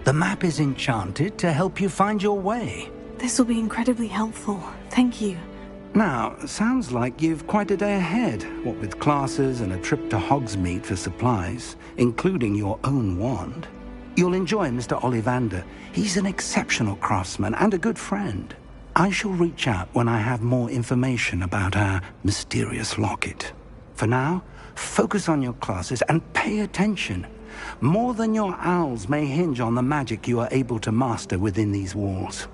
The map is enchanted to help you find your way. This will be incredibly helpful. Thank you. Now, sounds like you've quite a day ahead, what with classes and a trip to Hogsmeade for supplies, including your own wand. You'll enjoy Mr. Ollivander. He's an exceptional craftsman and a good friend. I shall reach out when I have more information about our mysterious locket. For now, focus on your classes and pay attention. More than your owls may hinge on the magic you are able to master within these walls.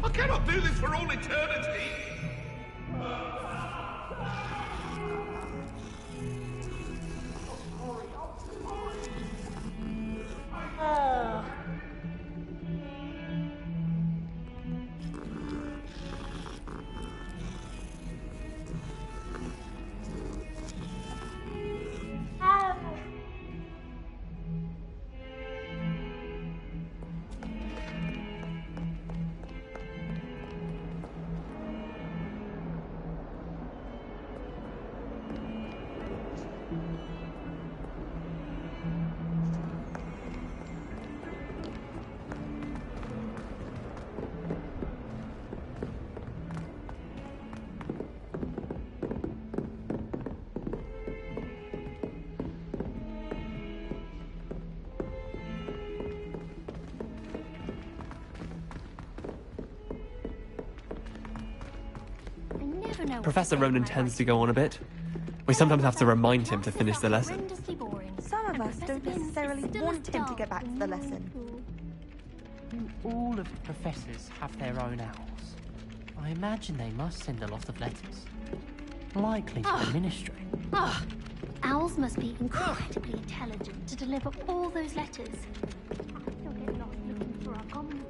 I cannot do this for all eternity! Professor Ronan tends to go on a bit. We sometimes have to remind him to finish the lesson. Some of us don't necessarily want him to get back to the lesson. All of the professors have their own owls. I imagine they must send a lot of letters. Likely to the ministry. Owls must be incredibly intelligent to deliver all those letters. They'll get lost looking for our common.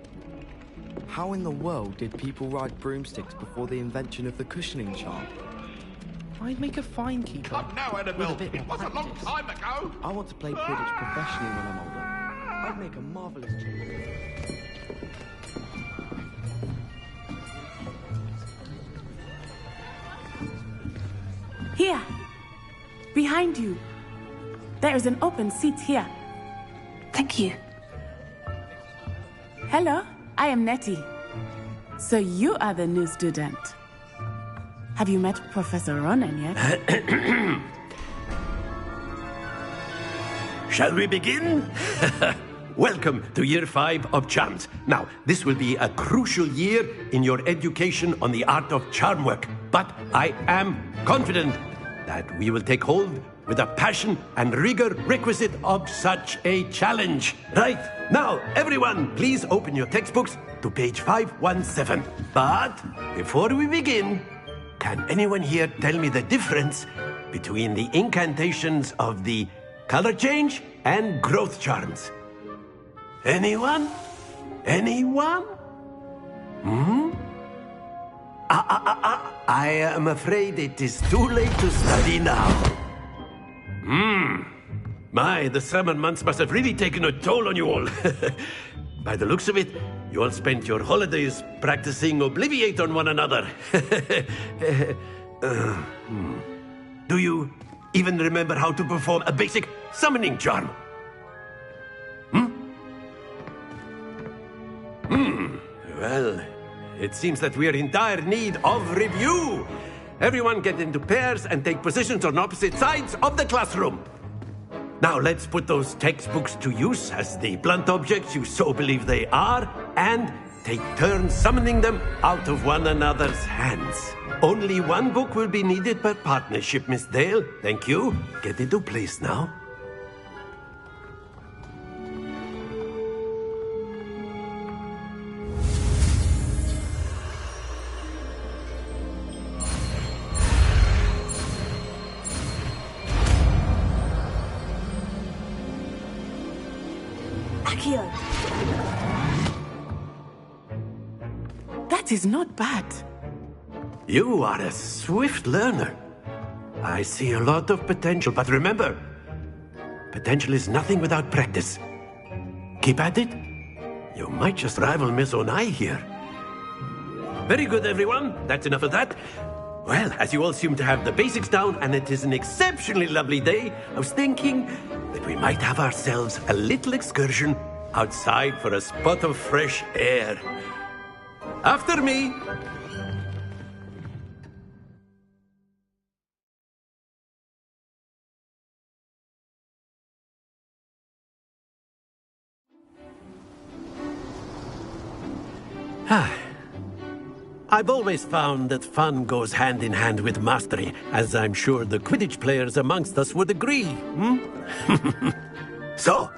How in the world did people ride broomsticks before the invention of the cushioning charm? I'd make a fine keeper. Come now, Annabelle. It was a long time ago. I want to play Quidditch professionally when I'm older. I'd make a marvellous champion. Here! Behind you! There is an open seat here. Thank you. Hello, I am Nettie. So you are the new student. Have you met Professor Ronan yet? Shall we begin? Welcome to Year 5 of Charms. Now, this will be a crucial year in your education on the art of charm work. But I am confident that we will take hold with the passion and rigor requisite of such a challenge. Right, now, everyone, please open your textbooks to page 517. But before we begin, can anyone here tell me the difference between the incantations of the color change and growth charms? Anyone? Anyone? I am afraid it is too late to study now. My, the summer months must have really taken a toll on you all. By the looks of it, you all spent your holidays practicing Obliviate on one another. Do you even remember how to perform a basic summoning charm? Well, it seems that we are in dire need of review. Everyone get into pairs and take positions on opposite sides of the classroom. Now let's put those textbooks to use as the blunt objects you so believe they are, and take turns summoning them out of one another's hands. Only one book will be needed per partnership, Miss Dale. Thank you. Get into place now. That is not bad. You are a swift learner. I see a lot of potential, but remember, potential is nothing without practice. Keep at it. You might just rival Miss Onai here. Very good, everyone. That's enough of that. Well, as you all seem to have the basics down, and it is an exceptionally lovely day, I was thinking that we might have ourselves a little excursion outside for a spot of fresh air. After me. I've always found that fun goes hand in hand with mastery, as I'm sure the Quidditch players amongst us would agree. So,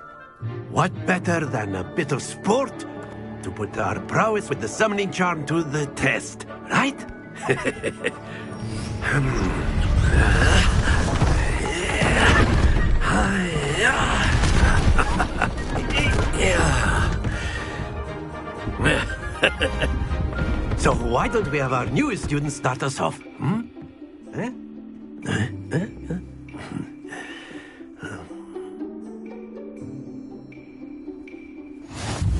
what better than a bit of sport to put our prowess with the summoning charm to the test, right? So why don't we have our newest student start us off?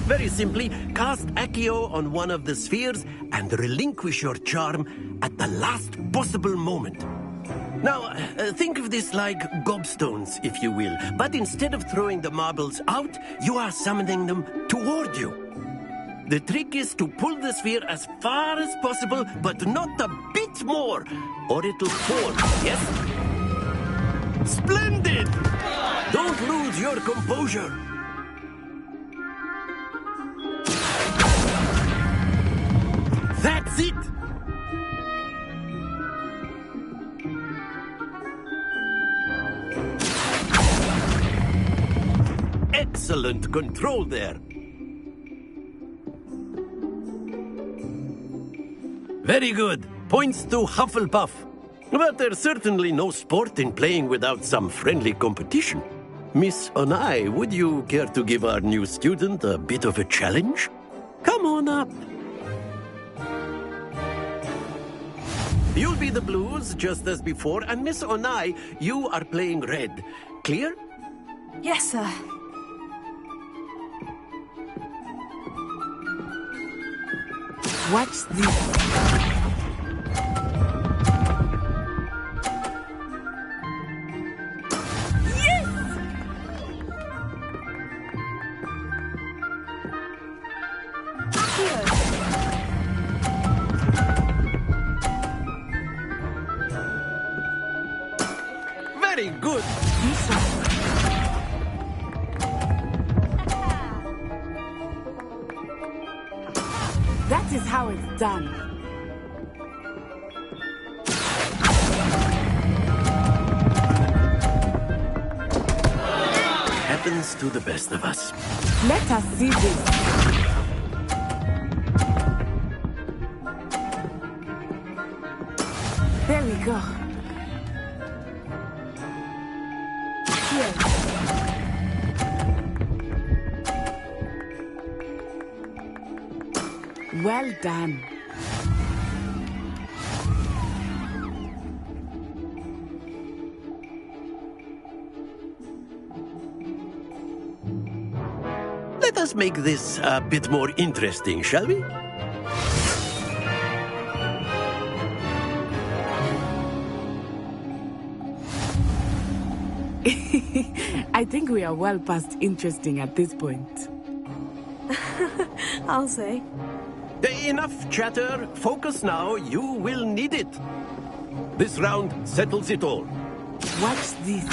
Very simply, cast Accio on one of the spheres and relinquish your charm at the last possible moment. Now, think of this like gobstones, if you will, but instead of throwing the marbles out, you are summoning them toward you. The trick is to pull the sphere as far as possible, but not a bit more, or it'll fall, yes? Splendid! Don't lose your composure. That's it! Excellent control there. Very good. Points to Hufflepuff. But there's certainly no sport in playing without some friendly competition. Miss Onai, would you care to give our new student a bit of a challenge? Come on up. You'll be the blues, just as before, and Miss Onai, you are playing red. Clear? Yes, sir. Watch this. Very good. That is how it's done. Happens to the best of us. Let us see this. There we go. Here. Well done. Let us make this a bit more interesting, shall we? I think we are well past interesting at this point. I'll say. Enough chatter. Focus now. You will need it. This round settles it all. Watch this.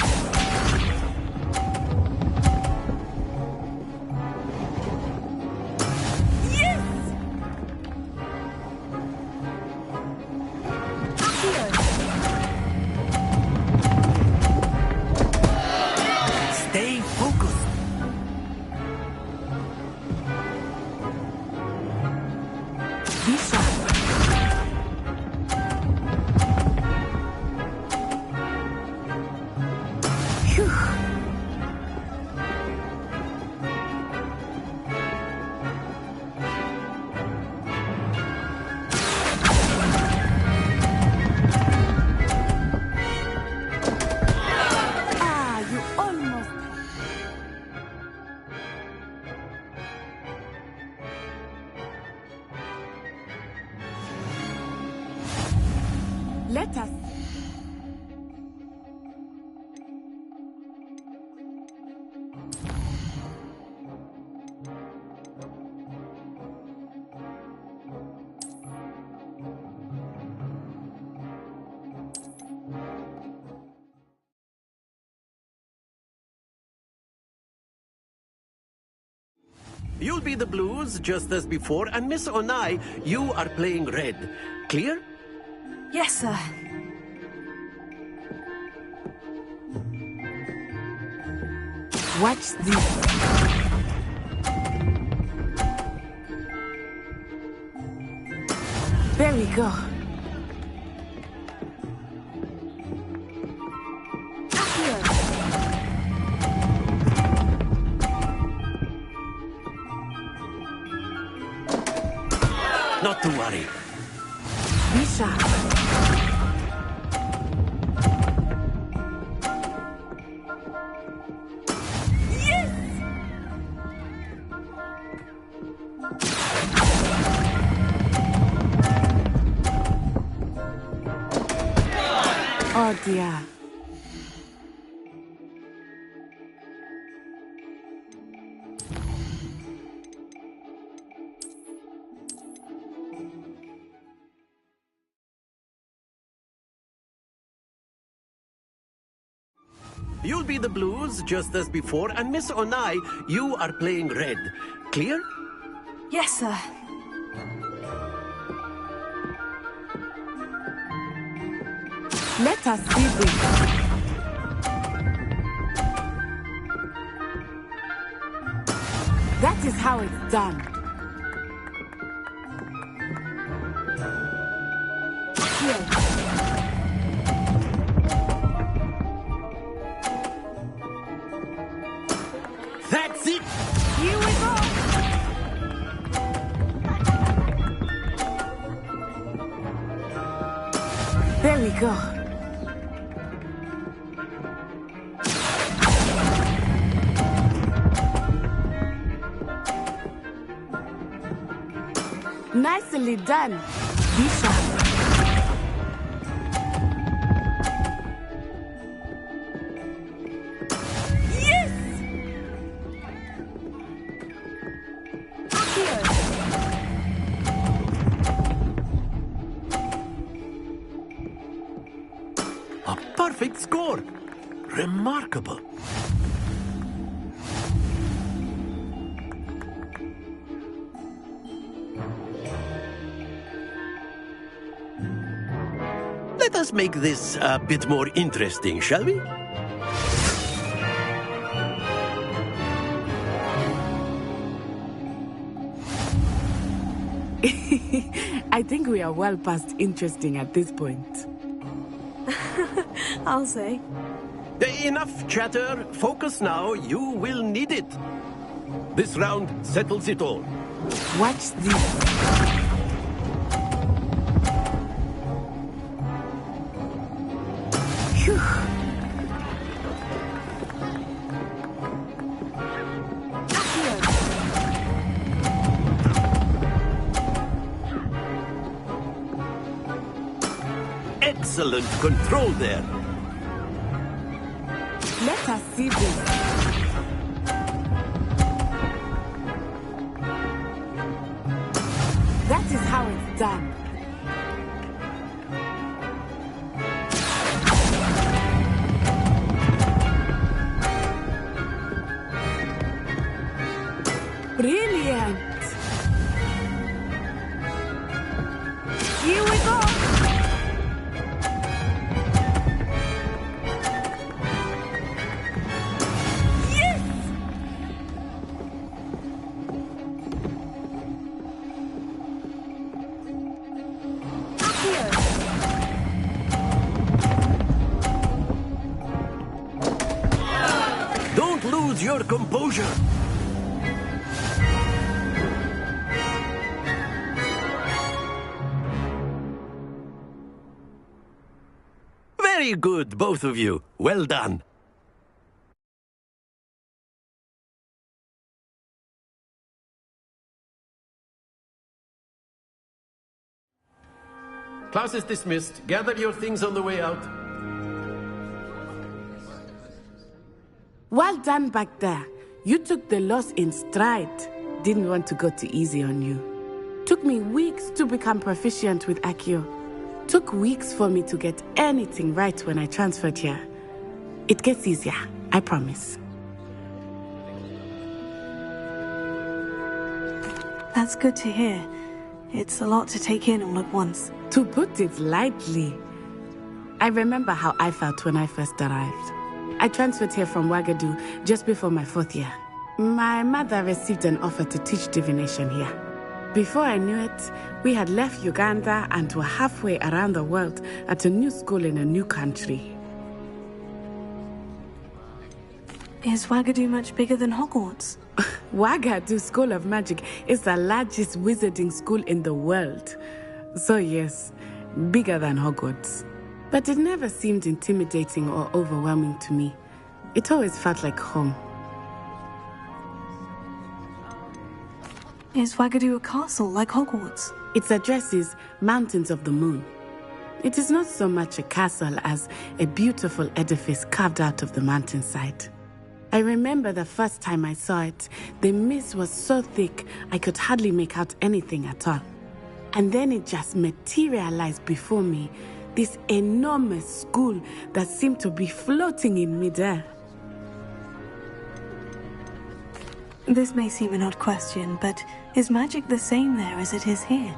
Stay focused. Be sharp. Phew. Ah, you almost. Let us. You'll be the blues just as before, and Miss Onai, you are playing red. Clear? Yes, sir. Watch this. There we go. Not to worry. Be sharp. Oh dear. You'll be the blues just as before, and Miss Onai, you are playing red. Clear? Yes, sir. Let us see this. That is how it's done. Here. That's it! Here we go! There we go. Nicely done. Be sharp. Yes! Here. A perfect score. Remarkable. Let us make this a bit more interesting, shall we? I think we are well past interesting at this point. I'll say. Enough chatter. Focus now. You will need it. This round settles it all. Watch this. Phew. Excellent control there. Let us see this. That done. Brilliant. Here we go. Yes! Don't lose your composure. Very good, both of you. Well done. Class is dismissed. Gather your things on the way out. Well done back there. You took the loss in stride. Didn't want to go too easy on you. Took me weeks to become proficient with Accio. Took weeks for me to get anything right when I transferred here. It gets easier, I promise. That's good to hear. It's a lot to take in all at once. To put it lightly, I remember how I felt when I first arrived. I transferred here from Ouagadougou just before my 4th year. My mother received an offer to teach divination here. Before I knew it, we had left Uganda and were halfway around the world at a new school in a new country. Is Ouagadougou much bigger than Hogwarts? Ouagadougou School of Magic is the largest wizarding school in the world. So yes, bigger than Hogwarts. But it never seemed intimidating or overwhelming to me. It always felt like home. Is Ouagadougou a castle like Hogwarts? Its address is Mountains of the Moon. It is not so much a castle as a beautiful edifice carved out of the mountainside. I remember the first time I saw it, the mist was so thick I could hardly make out anything at all. And then it just materialized before me, this enormous school that seemed to be floating in midair. This may seem an odd question, but is magic the same there as it is here?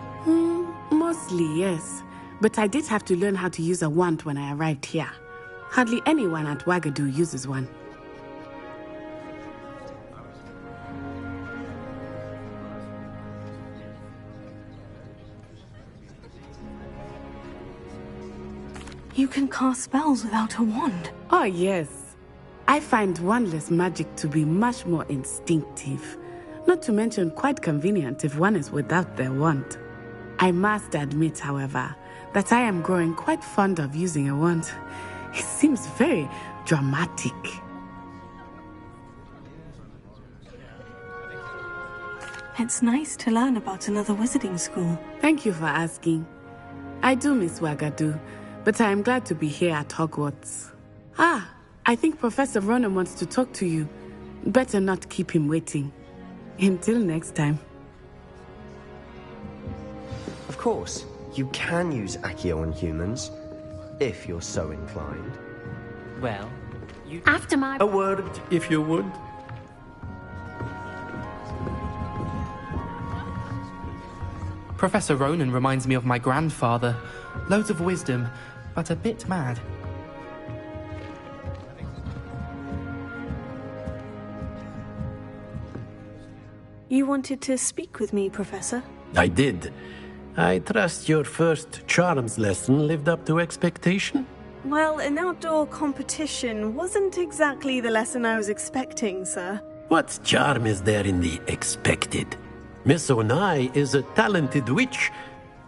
Mostly, yes. But I did have to learn how to use a wand when I arrived here. Hardly anyone at Ouagadougou uses one. You can cast spells without a wand. Oh, yes. I find wandless magic to be much more instinctive. Not to mention quite convenient if one is without their wand. I must admit, however, that I am growing quite fond of using a wand. It seems very dramatic. It's nice to learn about another wizarding school. Thank you for asking. I do miss Ouagadougou, but I am glad to be here at Hogwarts. I think Professor Ronan wants to talk to you. Better not keep him waiting. Until next time. Of course, you can use Accio on humans, if you're so inclined. Well, you... After my... A word, if you would. Professor Ronan reminds me of my grandfather. Loads of wisdom, but a bit mad. You wanted to speak with me, Professor? I did. I trust your first charms lesson lived up to expectation? Well, an outdoor competition wasn't exactly the lesson I was expecting, sir. What charm is there in the expected? Miss Onai is a talented witch.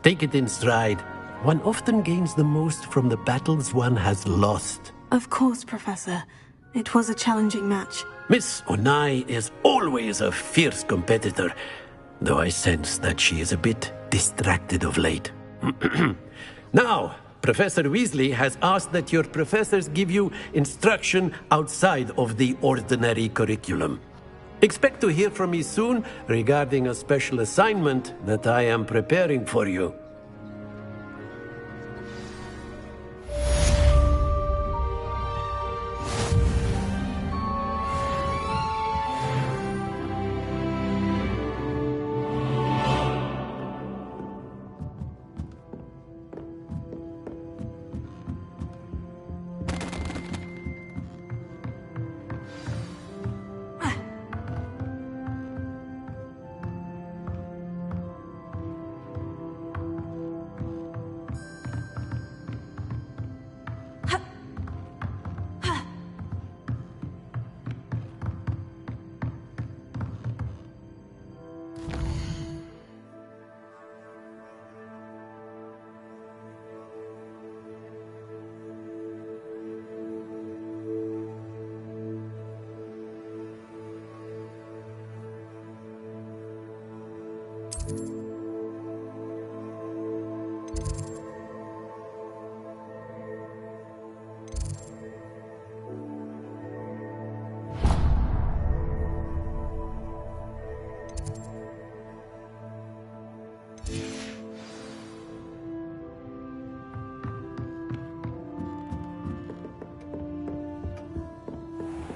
Take it in stride. One often gains the most from the battles one has lost. Of course, Professor. It was a challenging match. Miss Onai is always a fierce competitor, though I sense that she is a bit distracted of late. Now, Professor Weasley has asked that your professors give you instruction outside of the ordinary curriculum. Expect to hear from me soon regarding a special assignment that I am preparing for you.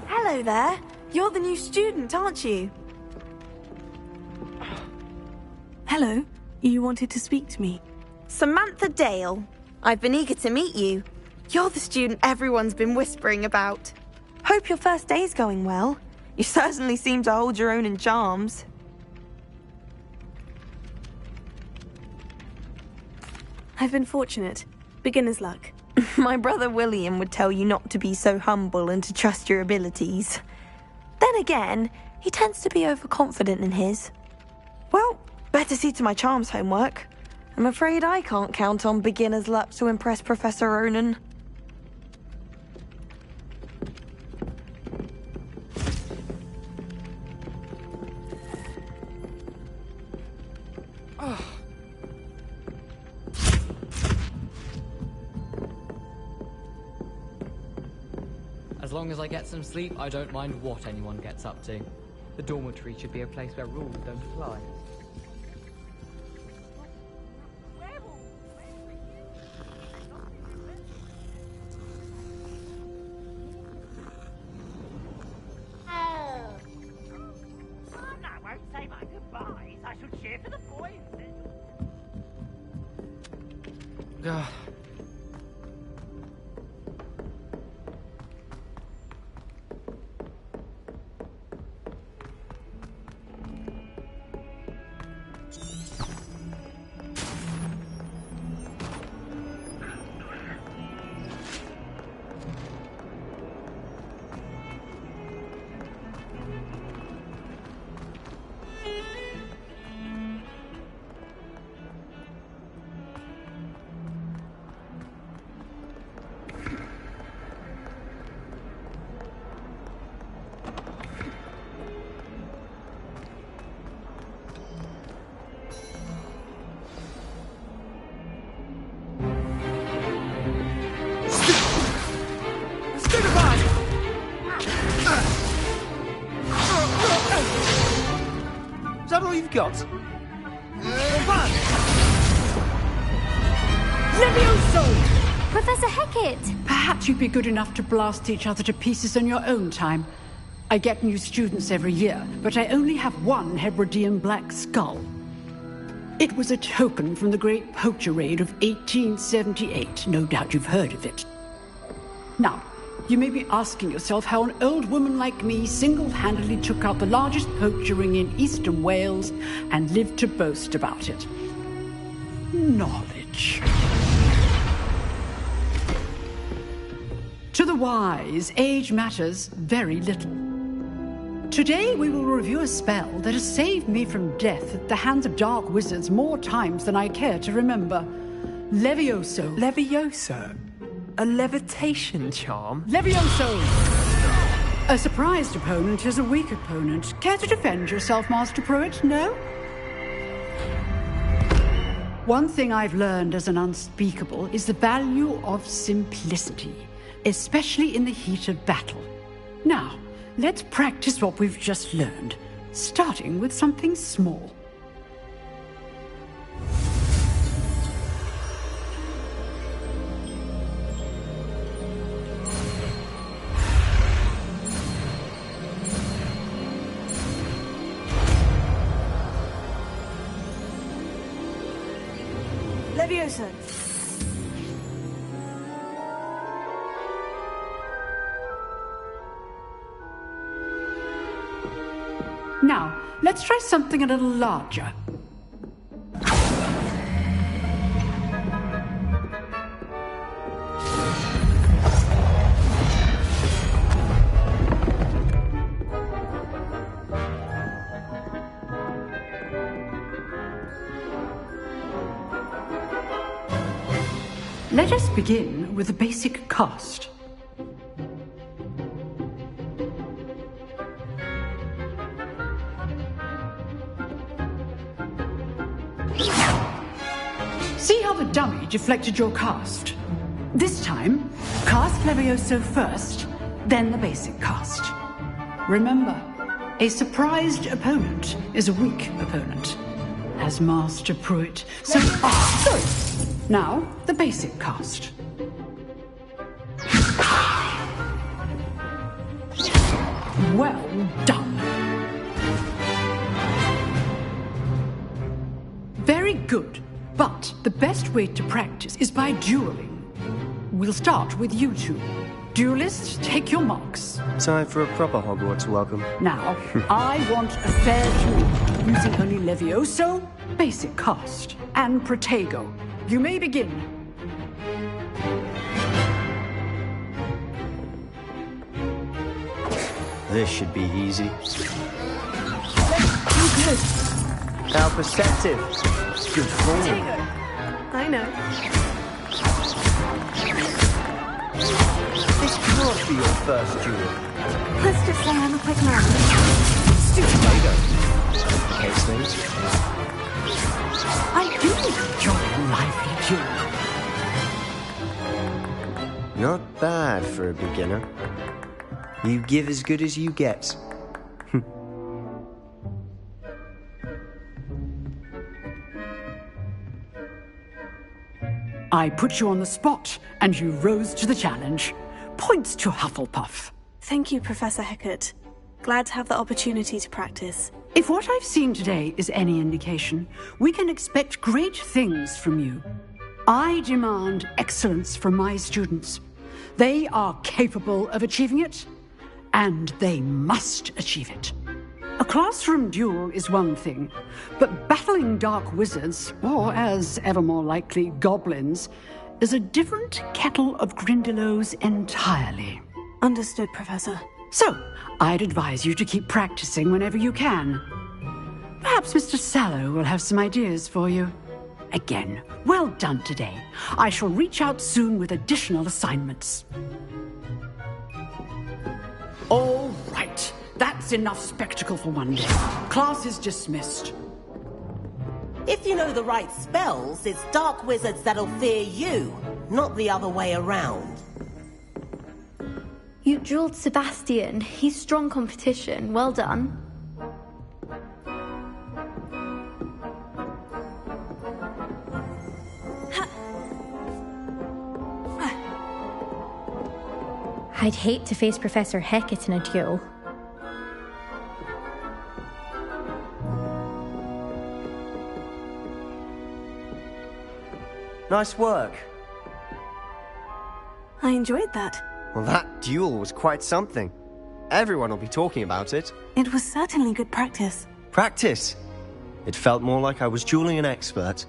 Hello there. You're the new student, aren't you? Hello. You wanted to speak to me? Samantha Dale. I've been eager to meet you. You're the student everyone's been whispering about. Hope your first day's going well. You certainly seem to hold your own in charms. I've been fortunate. Beginner's luck. My brother William would tell you not to be so humble and to trust your abilities. Then again, he tends to be overconfident in his. Well, better see to my charms homework. I'm afraid I can't count on beginner's luck to impress Professor Ronan. As long as I get some sleep, I don't mind what anyone gets up to. The dormitory should be a place where rules don't apply. Is that all you've got? Levioso! Professor Hecat! Perhaps you'd be good enough to blast each other to pieces in your own time. I get new students every year, but I only have one Hebridean black skull. It was a token from the Great Poacher Raid of 1878. No doubt you've heard of it. Now, you may be asking yourself how an old woman like me single-handedly took out the largest poacher ring in eastern Wales and lived to boast about it. Knowledge. To the wise, age matters very little. Today we will review a spell that has saved me from death at the hands of dark wizards more times than I care to remember. Levioso. Levioso? A levitation charm? Levioso! A surprised opponent is a weak opponent. Care to defend yourself, Master Pruitt? No? One thing I've learned as an unspeakable is the value of simplicity, especially in the heat of battle. Now, let's practice what we've just learned, starting with something small. Levioso! Now, let's try something a little larger. Let us begin with a basic cast. the dummy deflected your cast. This time, cast Levioso first, then the basic cast. Remember, a surprised opponent is a weak opponent, as Master Pruitt. So, sorry. Now, the basic cast. Well done. Very good. But the best way to practice is by dueling. We'll start with you two. Duelists, take your marks. Time for a proper Hogwarts welcome. Now, I want a fair duel, using only Levioso, basic cast, and Protego. You may begin. This should be easy. Good. How perceptive. Good form. I know. This can't be your first duel. Let's just say I'm a quick man. Stupid Protego. Case things. I do enjoy a lively duel. Not bad for a beginner. You give as good as you get. I put you on the spot, and you rose to the challenge. Points to Hufflepuff. Thank you, Professor Hecat. Glad to have the opportunity to practice. If what I've seen today is any indication, we can expect great things from you. I demand excellence from my students. They are capable of achieving it, and they must achieve it. A classroom duel is one thing, but battling dark wizards, or as ever more likely, goblins, is a different kettle of Grindylows entirely. Understood, Professor. So, I'd advise you to keep practicing whenever you can. Perhaps Mr. Sallow will have some ideas for you. Again, well done today. I shall reach out soon with additional assignments. All right. That's enough spectacle for one day. Class is dismissed. If you know the right spells, it's dark wizards that'll fear you, not the other way around. You dueled Sebastian. He's strong competition. Well done. I'd hate to face Professor Hecat in a duel. Nice work. I enjoyed that. Well, that duel was quite something. Everyone will be talking about it. It was certainly good practice. Practice? It felt more like I was dueling an expert.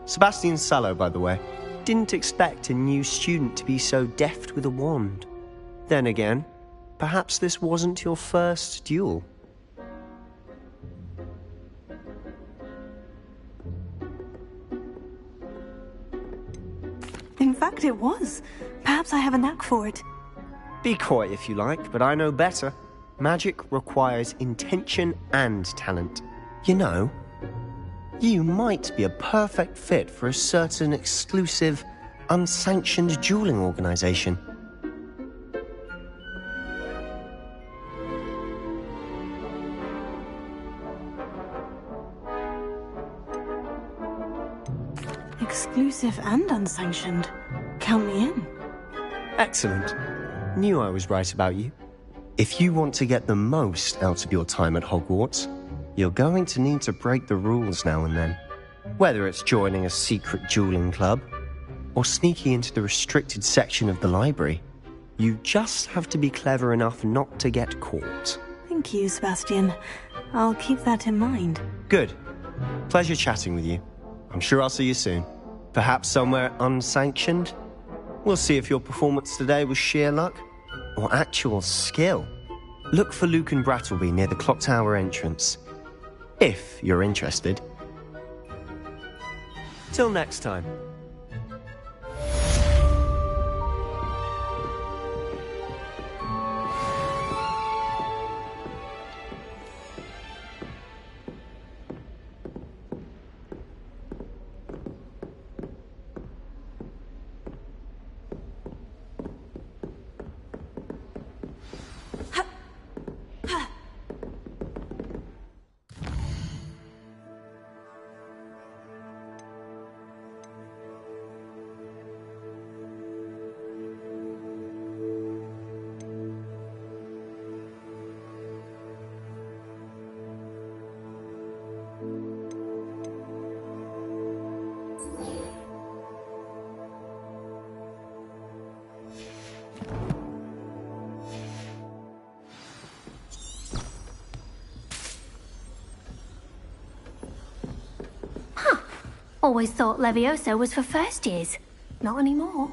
Sebastian Sallow, by the way, didn't expect a new student to be so deft with a wand. Then again, perhaps this wasn't your first duel. In fact, it was. Perhaps I have a knack for it. Be coy if you like, but I know better. Magic requires intention and talent. You know, you might be a perfect fit for a certain exclusive, unsanctioned dueling organization. Exclusive and unsanctioned. Count me in. Excellent. Knew I was right about you. If you want to get the most out of your time at Hogwarts, you're going to need to break the rules now and then. Whether it's joining a secret dueling club, or sneaking into the restricted section of the library, you just have to be clever enough not to get caught. Thank you, Sebastian. I'll keep that in mind. Good. Pleasure chatting with you. I'm sure I'll see you soon. Perhaps somewhere unsanctioned? We'll see if your performance today was sheer luck or actual skill. Look for Luke and Brattleby near the clock tower entrance, if you're interested. Till next time. Always thought Leviosa was for first years. Not anymore.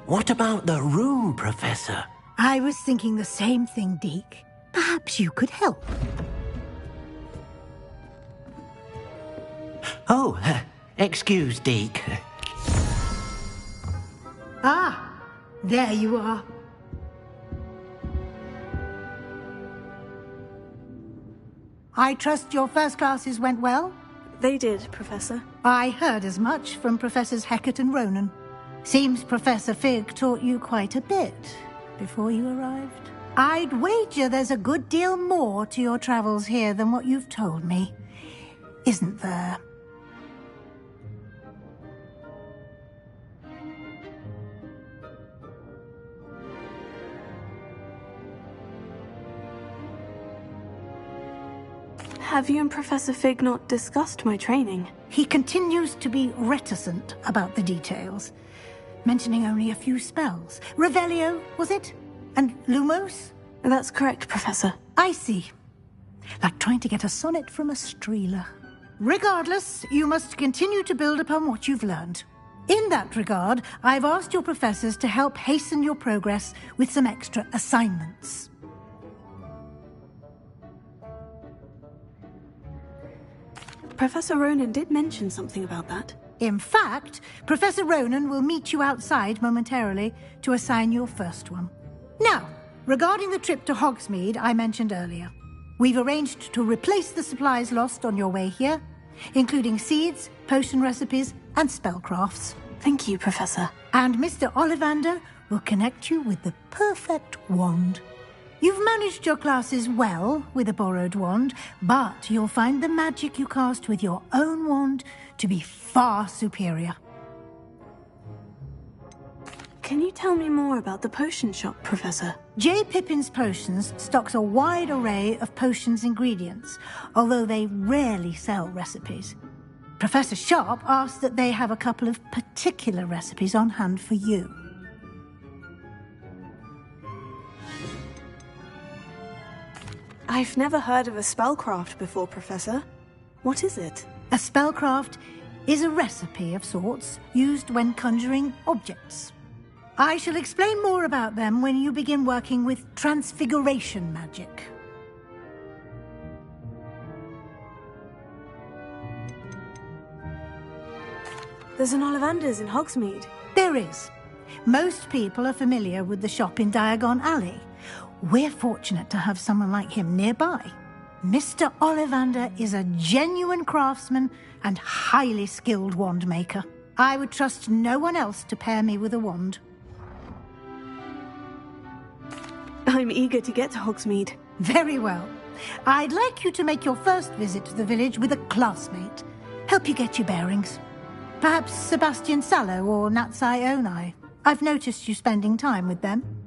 What about the room, Professor? I was thinking the same thing, Deke. Perhaps you could help. Oh, excuse, Deke. Ah, there you are. I trust your first classes went well? They did, Professor. I heard as much from Professors Hecat and Ronan. Seems Professor Fig taught you quite a bit before you arrived. I'd wager there's a good deal more to your travels here than what you've told me, isn't there? Have you and Professor Fig not discussed my training? He continues to be reticent about the details, mentioning only a few spells. Revelio, was it? And Lumos? That's correct, Professor. I see. Like trying to get a sonnet from a streeler. Regardless, you must continue to build upon what you've learned. In that regard, I've asked your professors to help hasten your progress with some extra assignments. Professor Ronan did mention something about that. In fact, Professor Ronan will meet you outside momentarily to assign your first one. Now, regarding the trip to Hogsmeade I mentioned earlier, we've arranged to replace the supplies lost on your way here, including seeds, potion recipes, and spellcrafts. Thank you, Professor. And Mr. Ollivander will connect you with the perfect wand. You've managed your classes well with a borrowed wand, but you'll find the magic you cast with your own wand to be far superior. Can you tell me more about the potion shop, Professor? J. Pippin's Potions stocks a wide array of potions ingredients, although they rarely sell recipes. Professor Sharp asked that they have a couple of particular recipes on hand for you. I've never heard of a spellcraft before, Professor. What is it? A spellcraft is a recipe of sorts used when conjuring objects. I shall explain more about them when you begin working with transfiguration magic. There's an Ollivander's in Hogsmeade. There is. Most people are familiar with the shop in Diagon Alley. We're fortunate to have someone like him nearby. Mr. Ollivander is a genuine craftsman and highly skilled wand maker. I would trust no one else to pair me with a wand. I'm eager to get to Hogsmeade. Very well. I'd like you to make your first visit to the village with a classmate. Help you get your bearings. Perhaps Sebastian Sallow or Natsai Onai. I've noticed you spending time with them.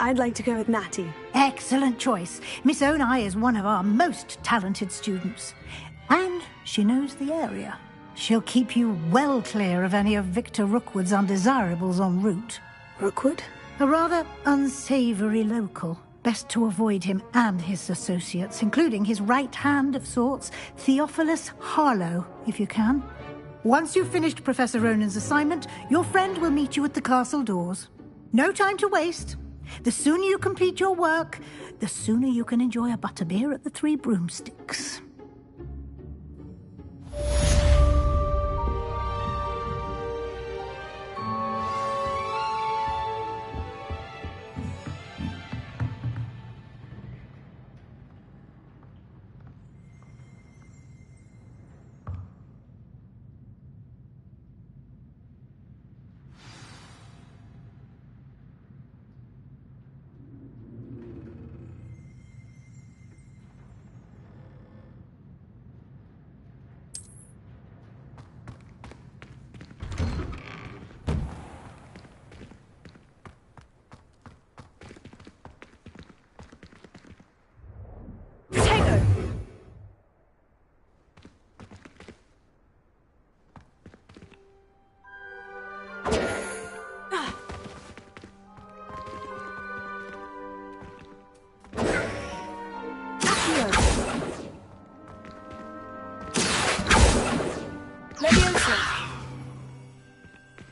I'd like to go with Natty. Excellent choice. Miss Onai is one of our most talented students. And she knows the area. She'll keep you well clear of any of Victor Rookwood's undesirables en route. Rookwood? A rather unsavoury local. Best to avoid him and his associates, including his right hand of sorts, Theophilus Harlow, if you can. Once you've finished Professor Ronan's assignment, your friend will meet you at the castle doors. No time to waste. The sooner you complete your work, the sooner you can enjoy a butterbeer at the Three Broomsticks.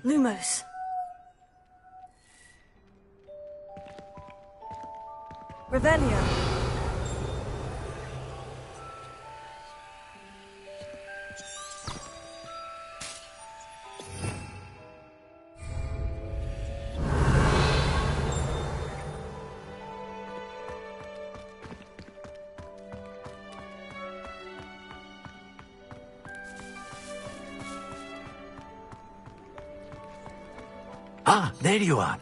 Lumos. Revelio. Ah, there you are.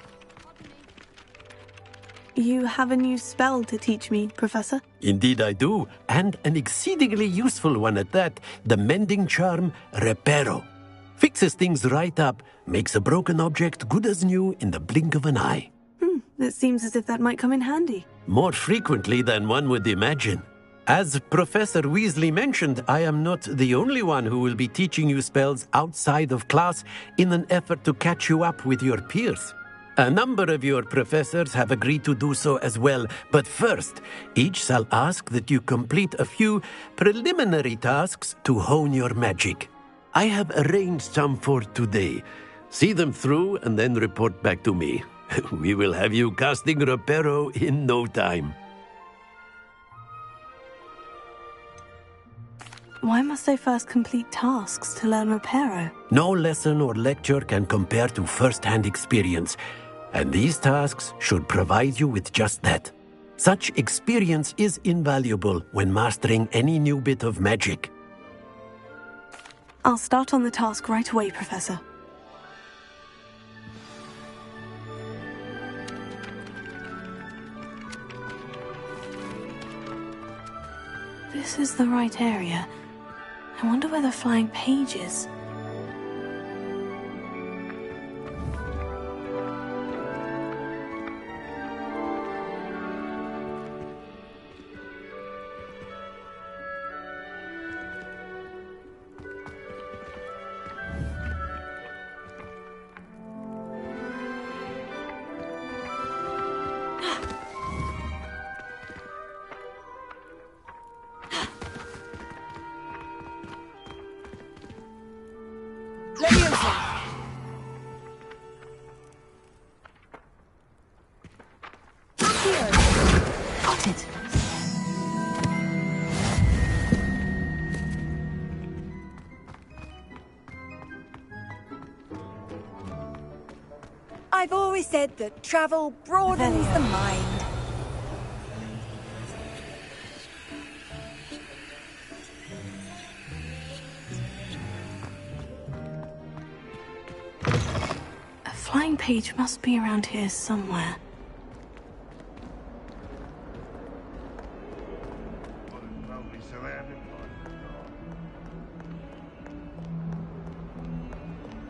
You have a new spell to teach me, Professor? Indeed I do, and an exceedingly useful one at that. The mending charm, Reparo. Fixes things right up, makes a broken object good as new in the blink of an eye. It seems as if that might come in handy. More frequently than one would imagine. As Professor Weasley mentioned, I am not the only one who will be teaching you spells outside of class in an effort to catch you up with your peers. A number of your professors have agreed to do so as well, but first, each shall ask that you complete a few preliminary tasks to hone your magic. I have arranged some for today. See them through and then report back to me. We will have you casting Reparo in no time. Why must I first complete tasks to learn Reparo? No lesson or lecture can compare to first-hand experience, and these tasks should provide you with just that. Such experience is invaluable when mastering any new bit of magic. I'll start on the task right away, Professor. This is the right area. I wonder where the flying page is. I've always said that travel broadens the mind. A flying page must be around here somewhere.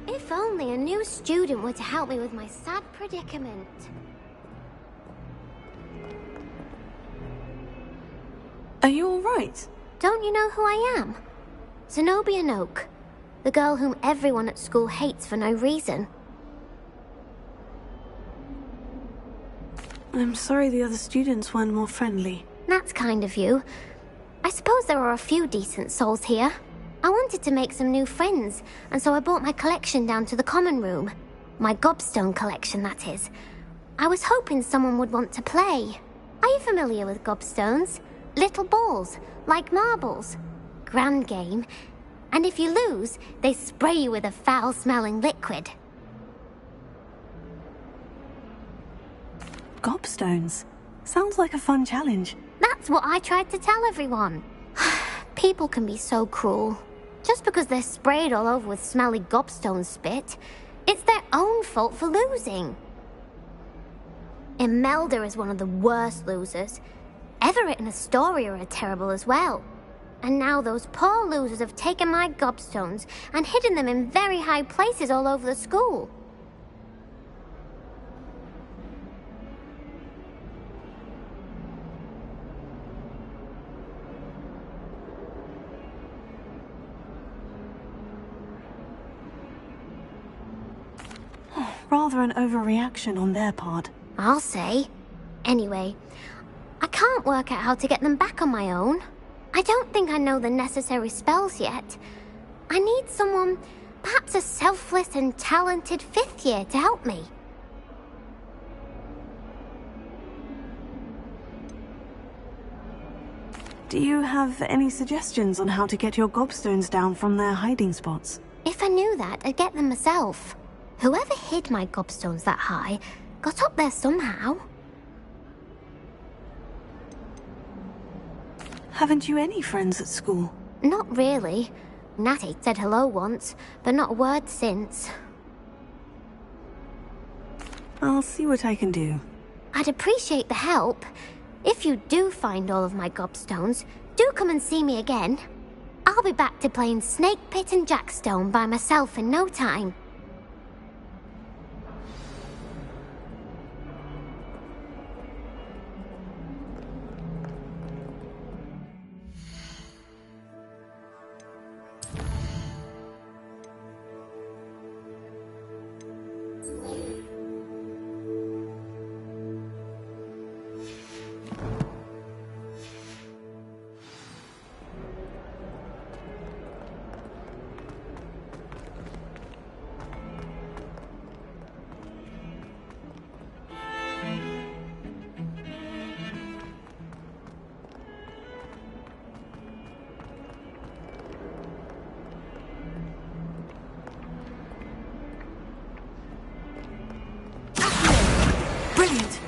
If only a new student were to help me with my sad predicament. Are you all right? Don't you know who I am? Zenobia Noak, the girl whom everyone at school hates for no reason. I'm sorry the other students weren't more friendly. That's kind of you. I suppose there are a few decent souls here. I wanted to make some new friends, and so I brought my collection down to the common room. My gobstone collection, that is. I was hoping someone would want to play. Are you familiar with gobstones? Little balls, like marbles. Grand game. And if you lose, they spray you with a foul-smelling liquid. Gobstones? Sounds like a fun challenge. That's what I tried to tell everyone. People can be so cruel. Just because they're sprayed all over with smelly gobstone spit, it's their own fault for losing. Imelda is one of the worst losers. Everett and Astoria are terrible as well. And now those poor losers have taken my gobstones and hidden them in very high places all over the school. Rather an overreaction on their part. I'll say. Anyway, I can't work out how to get them back on my own. I don't think I know the necessary spells yet. I need someone, perhaps a selfless and talented 5th year to help me. Do you have any suggestions on how to get your gobstones down from their hiding spots? If I knew that, I'd get them myself. Whoever hid my gobstones that high got up there somehow. Haven't you any friends at school? Not really. Natty said hello once, but not a word since. I'll see what I can do. I'd appreciate the help. If you do find all of my gobstones, do come and see me again. I'll be back to playing Snake Pit and Jackstone by myself in no time. Brilliant!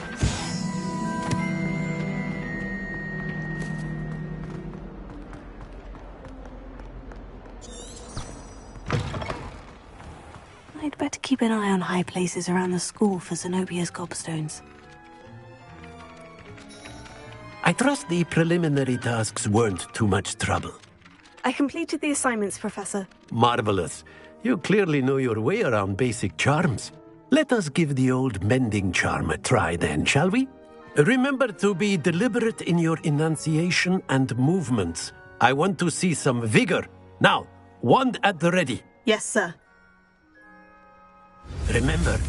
I'd better keep an eye on high places around the school for Zenobia's gobstones. I trust the preliminary tasks weren't too much trouble. I completed the assignments, Professor. Marvelous. You clearly know your way around basic charms. Let us give the old mending charm a try then, shall we? Remember to be deliberate in your enunciation and movements. I want to see some vigor. Now, wand at the ready. Yes, sir. Remember,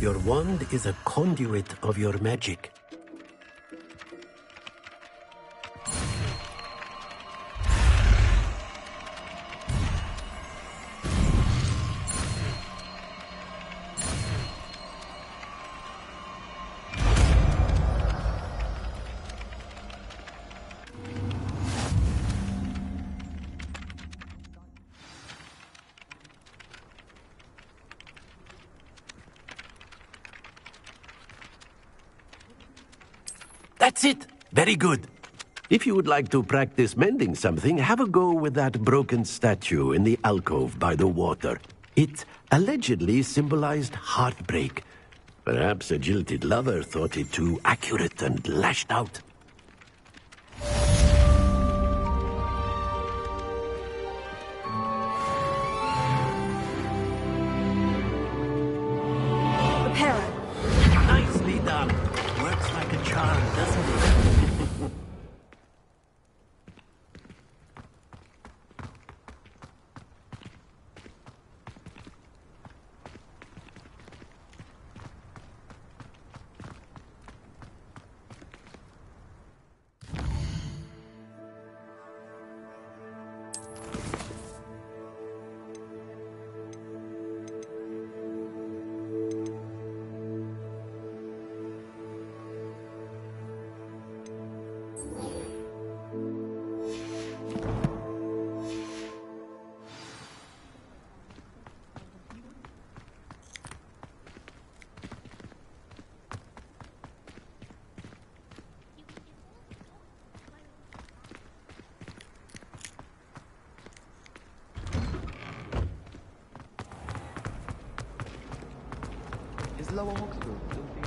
your wand is a conduit of your magic. That's it. Very good. If you would like to practice mending something, have a go with that broken statue in the alcove by the water. It allegedly symbolized heartbreak. Perhaps a jilted lover thought it too accurate and lashed out. Reparo. Nicely done. Works like a charm, doesn't it? Is Lower Hogsfield still being...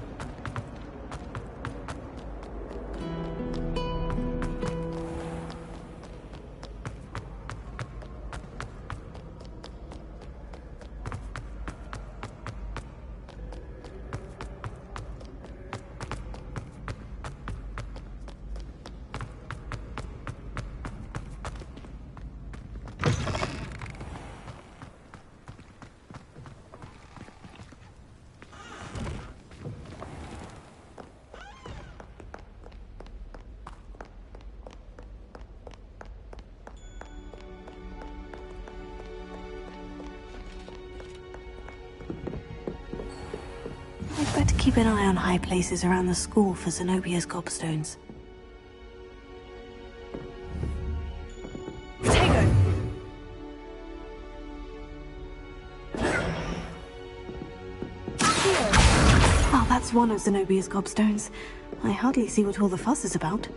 I'd better keep an eye on high places around the school for Zenobia's gobstones. Oh, that's one of Zenobia's gobstones. I hardly see what all the fuss is about.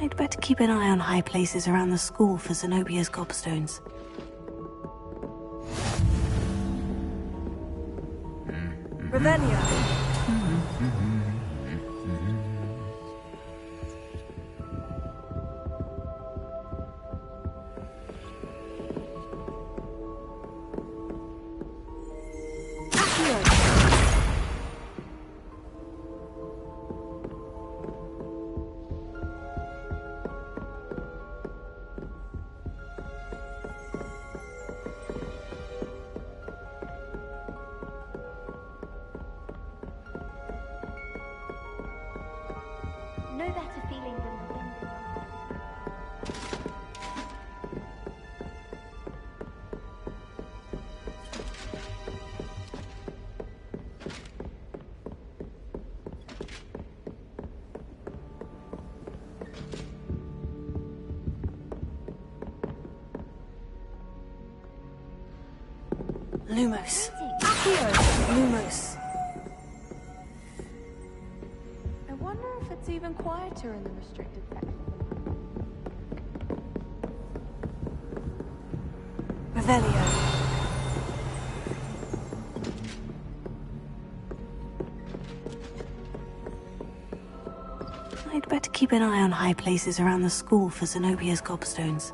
I'd better keep an eye on high places around the school for Zenobia's gobstones. Revelio. No better feeling than the wind. Lumos. Lumos. I wonder if it's even quieter in the restricted section. Revelio. I'd better keep an eye on high places around the school for Zenobia's gobstones.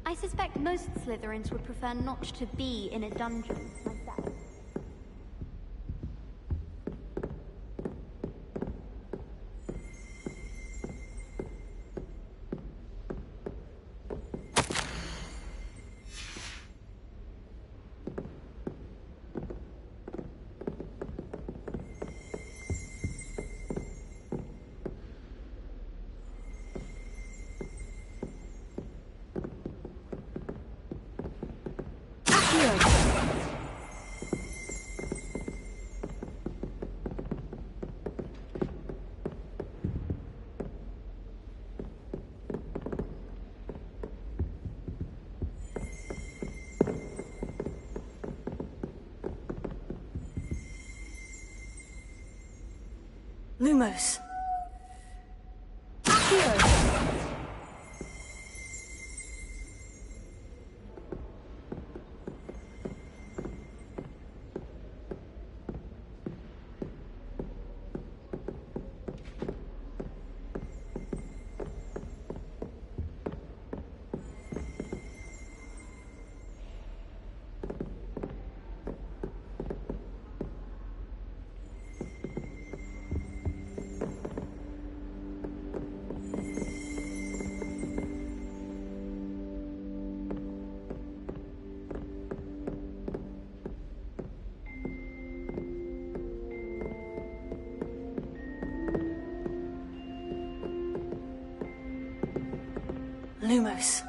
I suspect most Slytherins would prefer not to be in a dungeon myself. Lumos. Lumos.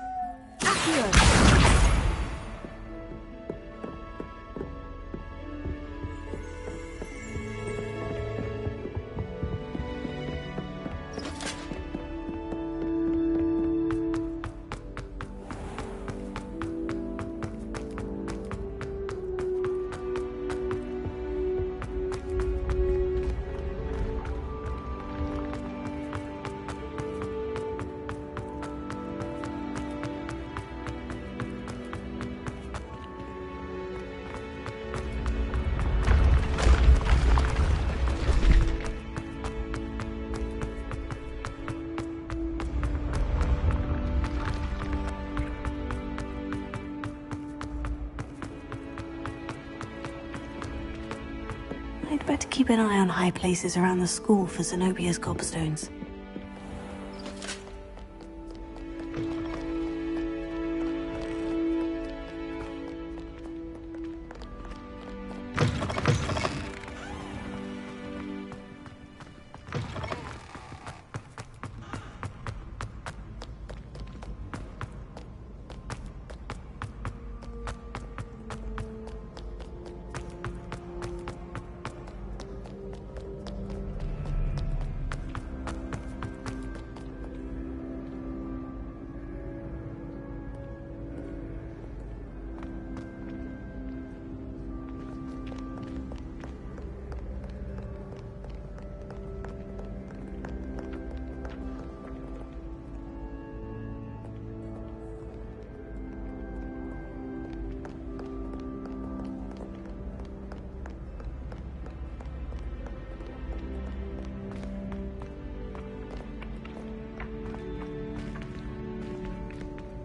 I'd better keep an eye on high places around the school for Zenobia's gobstones.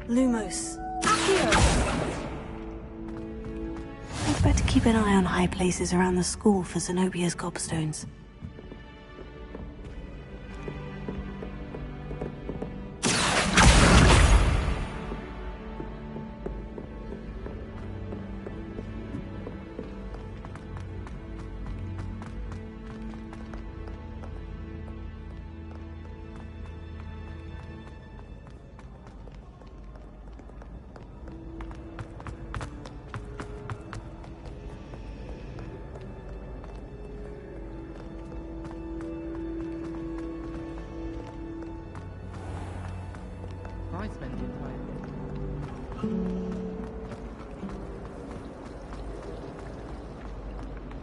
Lumos. I'd better keep an eye on high places around the school for Zenobia's gobstones. I spend it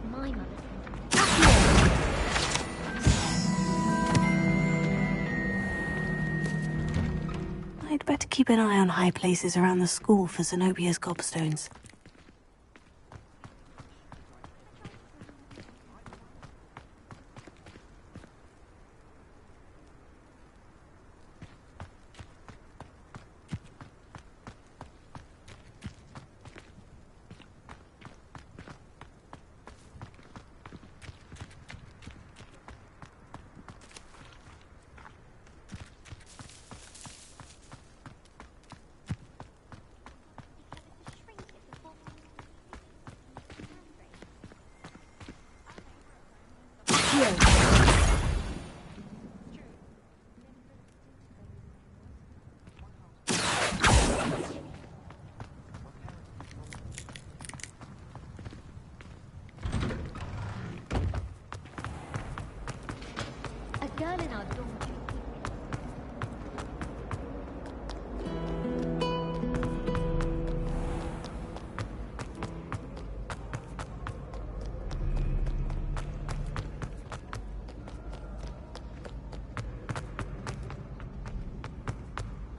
My mother. I'd better keep an eye on high places around the school for Zenobia's gobstones.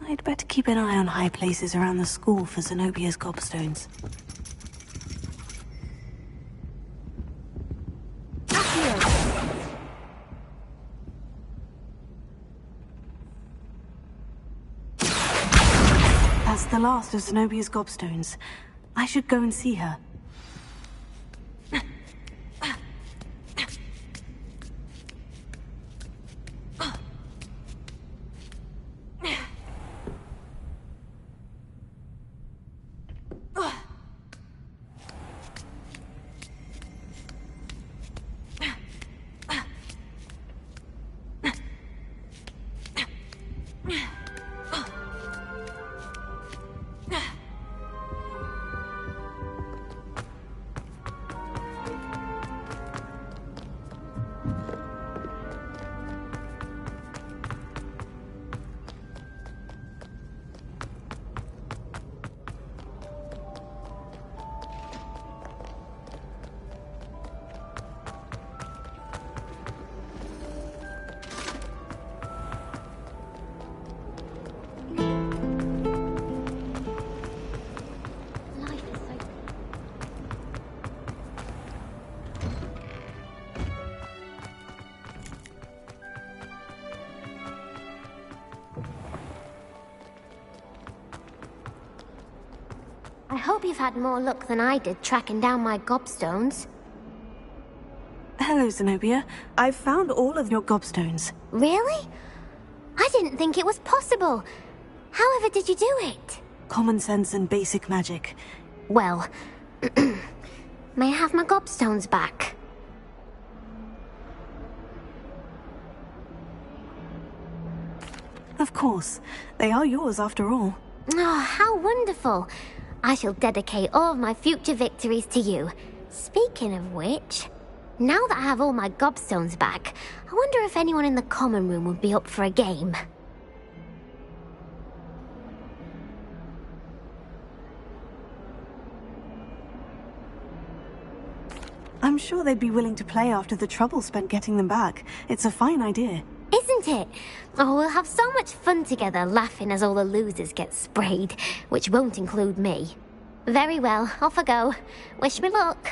I'd better keep an eye on high places around the school for Zenobia's gobstones. That's the last of Zenobia's gobstones. I should go and see her. I hope you've had more luck than I did tracking down my gobstones. Hello, Zenobia. I've found all of your gobstones. Really? I didn't think it was possible. However did you do it? Common sense and basic magic. Well, may I have my gobstones back? Of course. They are yours after all. Oh, how wonderful. I shall dedicate all of my future victories to you. Speaking of which, now that I have all my gobstones back, I wonder if anyone in the common room would be up for a game. I'm sure they'd be willing to play after the trouble spent getting them back. It's a fine idea. Isn't it? Oh, we'll have so much fun together, laughing as all the losers get sprayed, which won't include me. Very well, off I go. Wish me luck.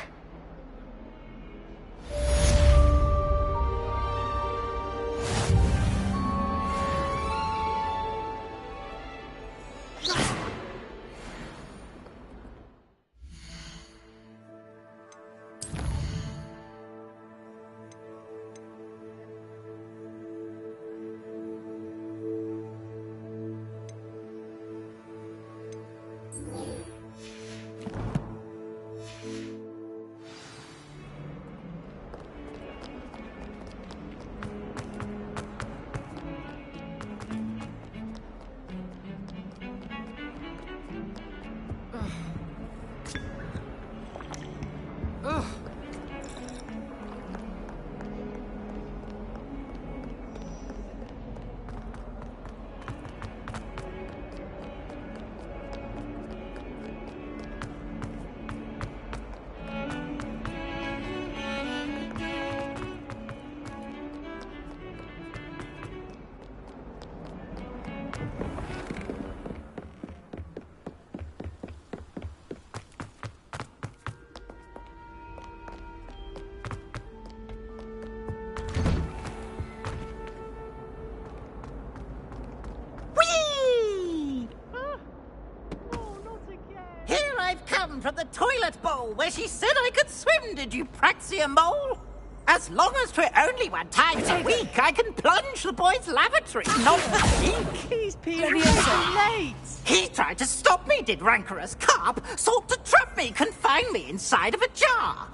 From the toilet bowl where she said I could swim, did you praxia mole? As long as 'twere only one time a week, I can plunge the boy's lavatory, not the leak. He's peeing so late. He tried to stop me, did rancorous carp, sought to trap me, confine me inside of a jar.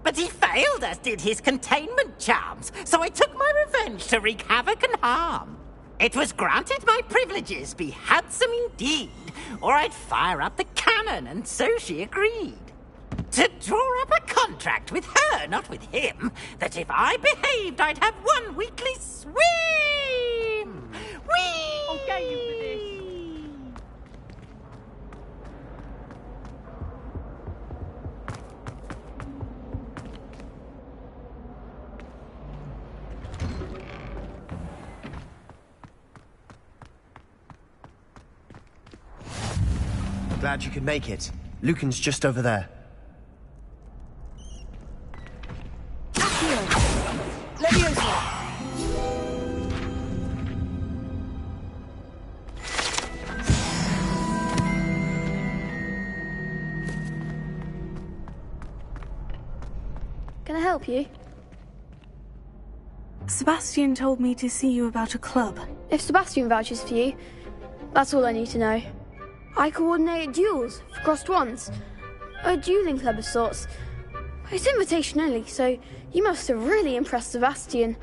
But he failed, as did his containment charms, so I took my revenge to wreak havoc and harm. It was granted my privileges be handsome indeed, or I'd fire up the cannon, and so she agreed. To draw up a contract with her, not with him, that if I behaved, I'd have 1 weekly swim! Whee! I'll get you for this. Glad you could make it. Lucan's just over there. Can I help you? Sebastian told me to see you about a club. If Sebastian vouches for you, that's all I need to know. I coordinate duels for crossed ones. A dueling club of sorts. It's invitation only, so you must have really impressed Sebastian.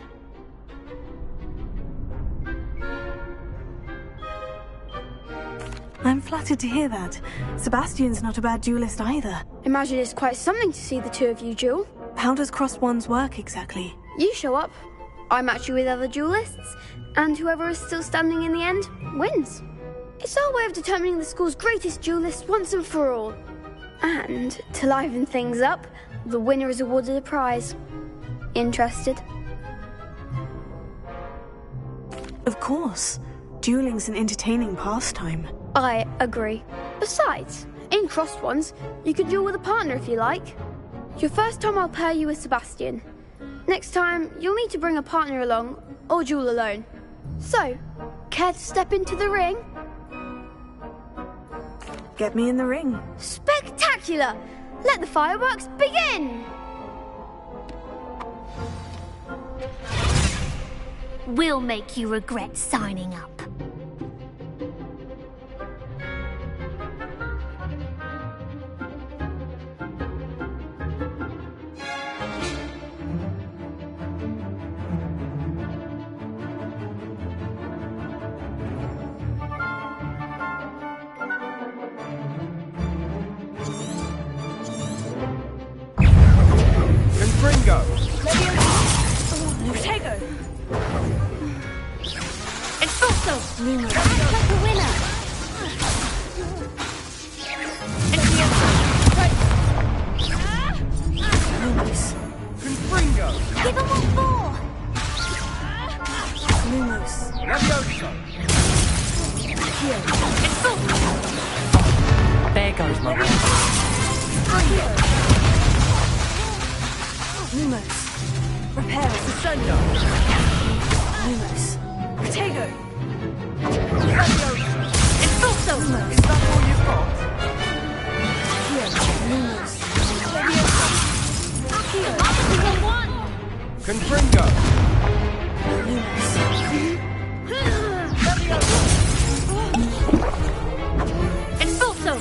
I'm flattered to hear that. Sebastian's not a bad duelist either. Imagine it's quite something to see the two of you duel. How does crossed ones work exactly? You show up, I match you with other duelists, and whoever is still standing in the end wins. It's our way of determining the school's greatest duelist once and for all. And to liven things up, the winner is awarded a prize. Interested? Of course. Dueling's an entertaining pastime. I agree. Besides, in crossed ones, you could duel with a partner if you like. Your first time I'll pair you with Sebastian. Next time, you'll need to bring a partner along, or duel alone. So, care to step into the ring? Get me in the ring. Spectacular! Let the fireworks begin! We'll make you regret signing up. There goes my one. Lumos. Repair it. Descendo. Lumos. Potato. Expulso. Lumos. Is that all you've got? Lumos. Confringo. Expulso.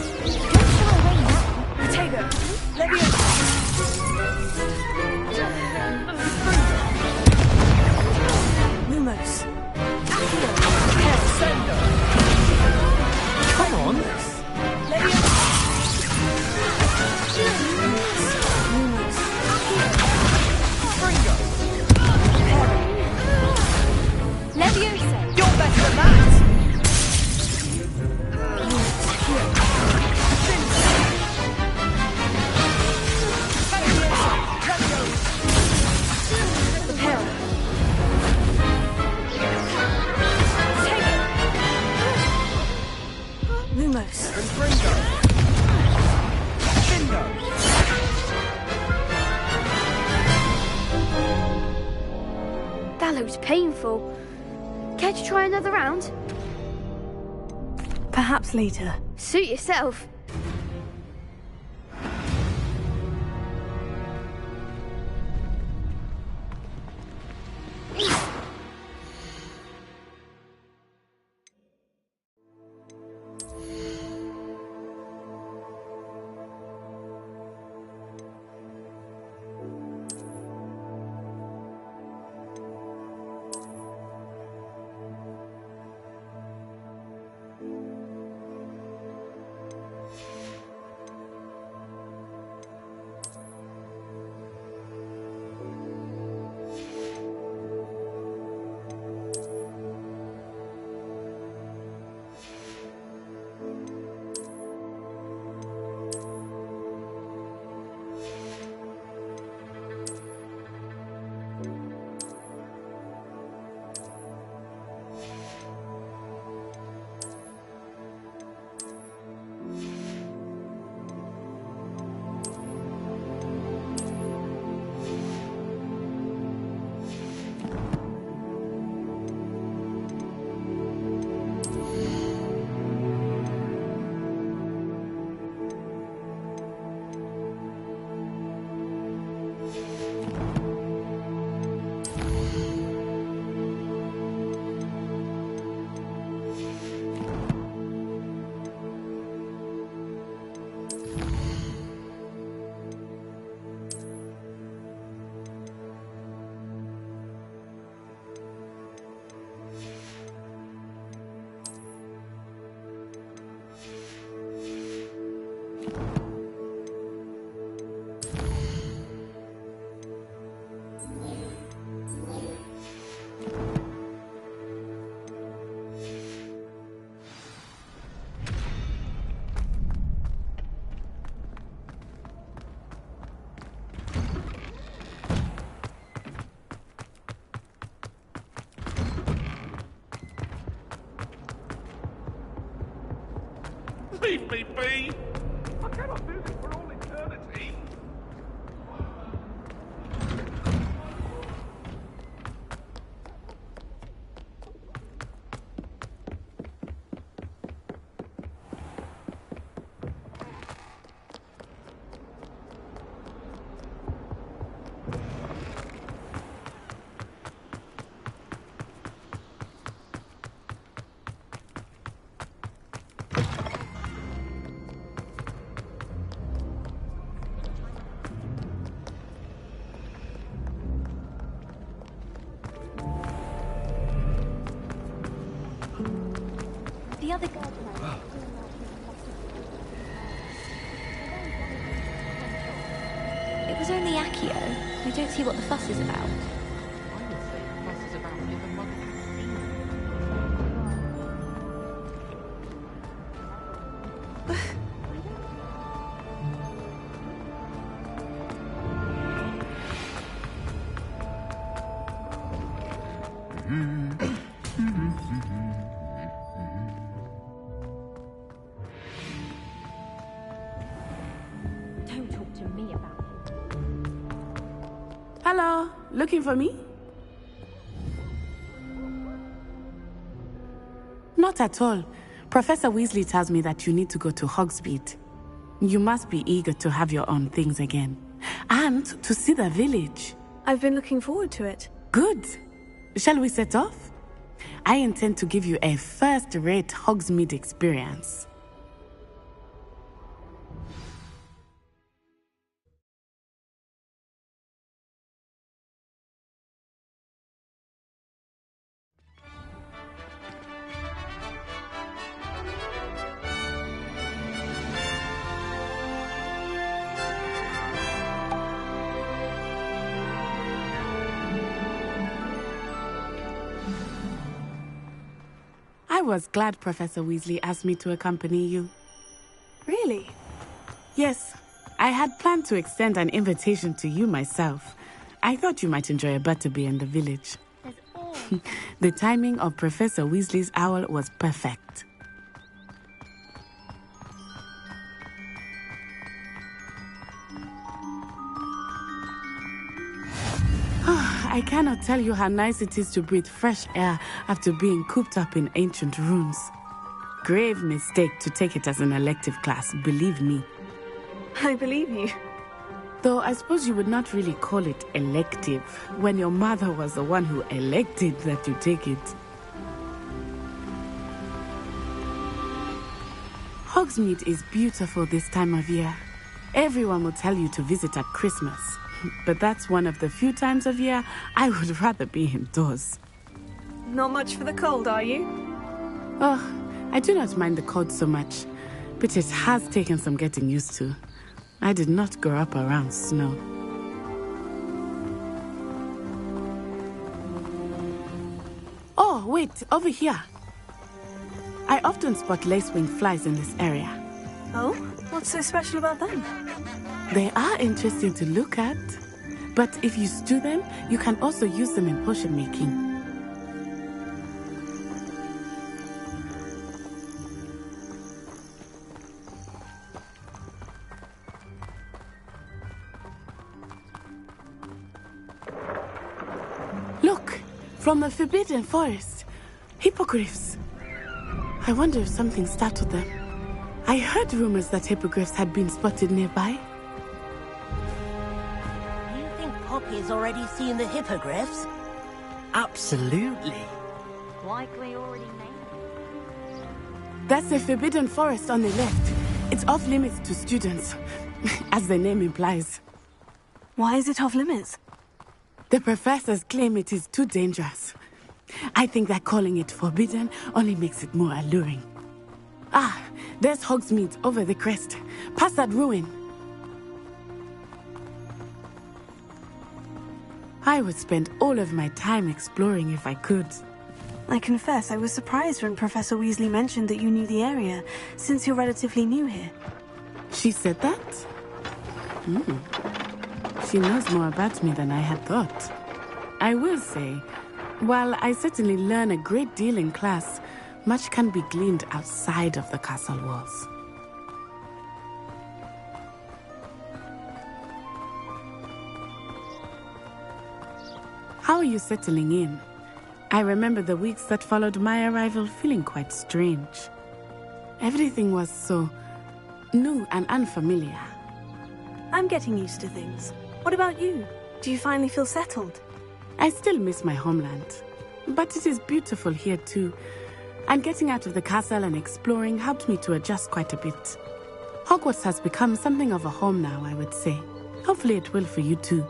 Potato. Lumos. Come on. Leviosa. You're better than that. Lumos. That looks painful. Care to try another round? Perhaps later. Suit yourself. Leave me be! I cannot do this for all eternity! The other girl It was only Accio. I don't see what the fuss is about. I would say the fuss is about if a mother Don't talk to me about it. Hello, looking for me? Not at all. Professor Weasley tells me that you need to go to Hogsmeade. You must be eager to have your own things again. And to see the village. I've been looking forward to it. Good. Shall we set off? I intend to give you a first-rate Hogsmeade experience. I was glad Professor Weasley asked me to accompany you. Really? Yes. I had planned to extend an invitation to you myself. I thought you might enjoy a butterbeer in the village. The timing of Professor Weasley's owl was perfect. I cannot tell you how nice it is to breathe fresh air after being cooped up in ancient rooms. Grave mistake to take it as an elective class, believe me. I believe you. Though I suppose you would not really call it elective when your mother was the one who elected that you take it. Hogsmeade is beautiful this time of year. Everyone will tell you to visit at Christmas. But that's one of the few times of year I would rather be indoors. Not much for the cold, are you? Oh, I do not mind the cold so much, but it has taken some getting used to. I did not grow up around snow. Oh, wait, over here. I often spot lacewing flies in this area. Oh? What's so special about them? They are interesting to look at, but if you stew them, you can also use them in potion making. Look, from the Forbidden Forest, hippogriffs. I wonder if something startled them. I heard rumors that hippogriffs had been spotted nearby. You think Poppy's already seen the hippogriffs? Absolutely. Likely already named. That's the Forbidden Forest on the left. It's off limits to students, as the name implies. Why is it off limits? The professors claim it is too dangerous. I think that calling it forbidden only makes it more alluring. Ah, there's Hogsmeade over the crest. Past that ruin. I would spend all of my time exploring if I could. I confess I was surprised when Professor Weasley mentioned that you knew the area, since you're relatively new here. She said that? She knows more about me than I had thought. I will say, while I certainly learn a great deal in class, much can be gleaned outside of the castle walls. How are you settling in? I remember the weeks that followed my arrival feeling quite strange. Everything was so new and unfamiliar. I'm getting used to things. What about you? Do you finally feel settled? I still miss my homeland, but it is beautiful here too. And getting out of the castle and exploring helped me to adjust quite a bit. Hogwarts has become something of a home now, I would say. Hopefully it will for you too.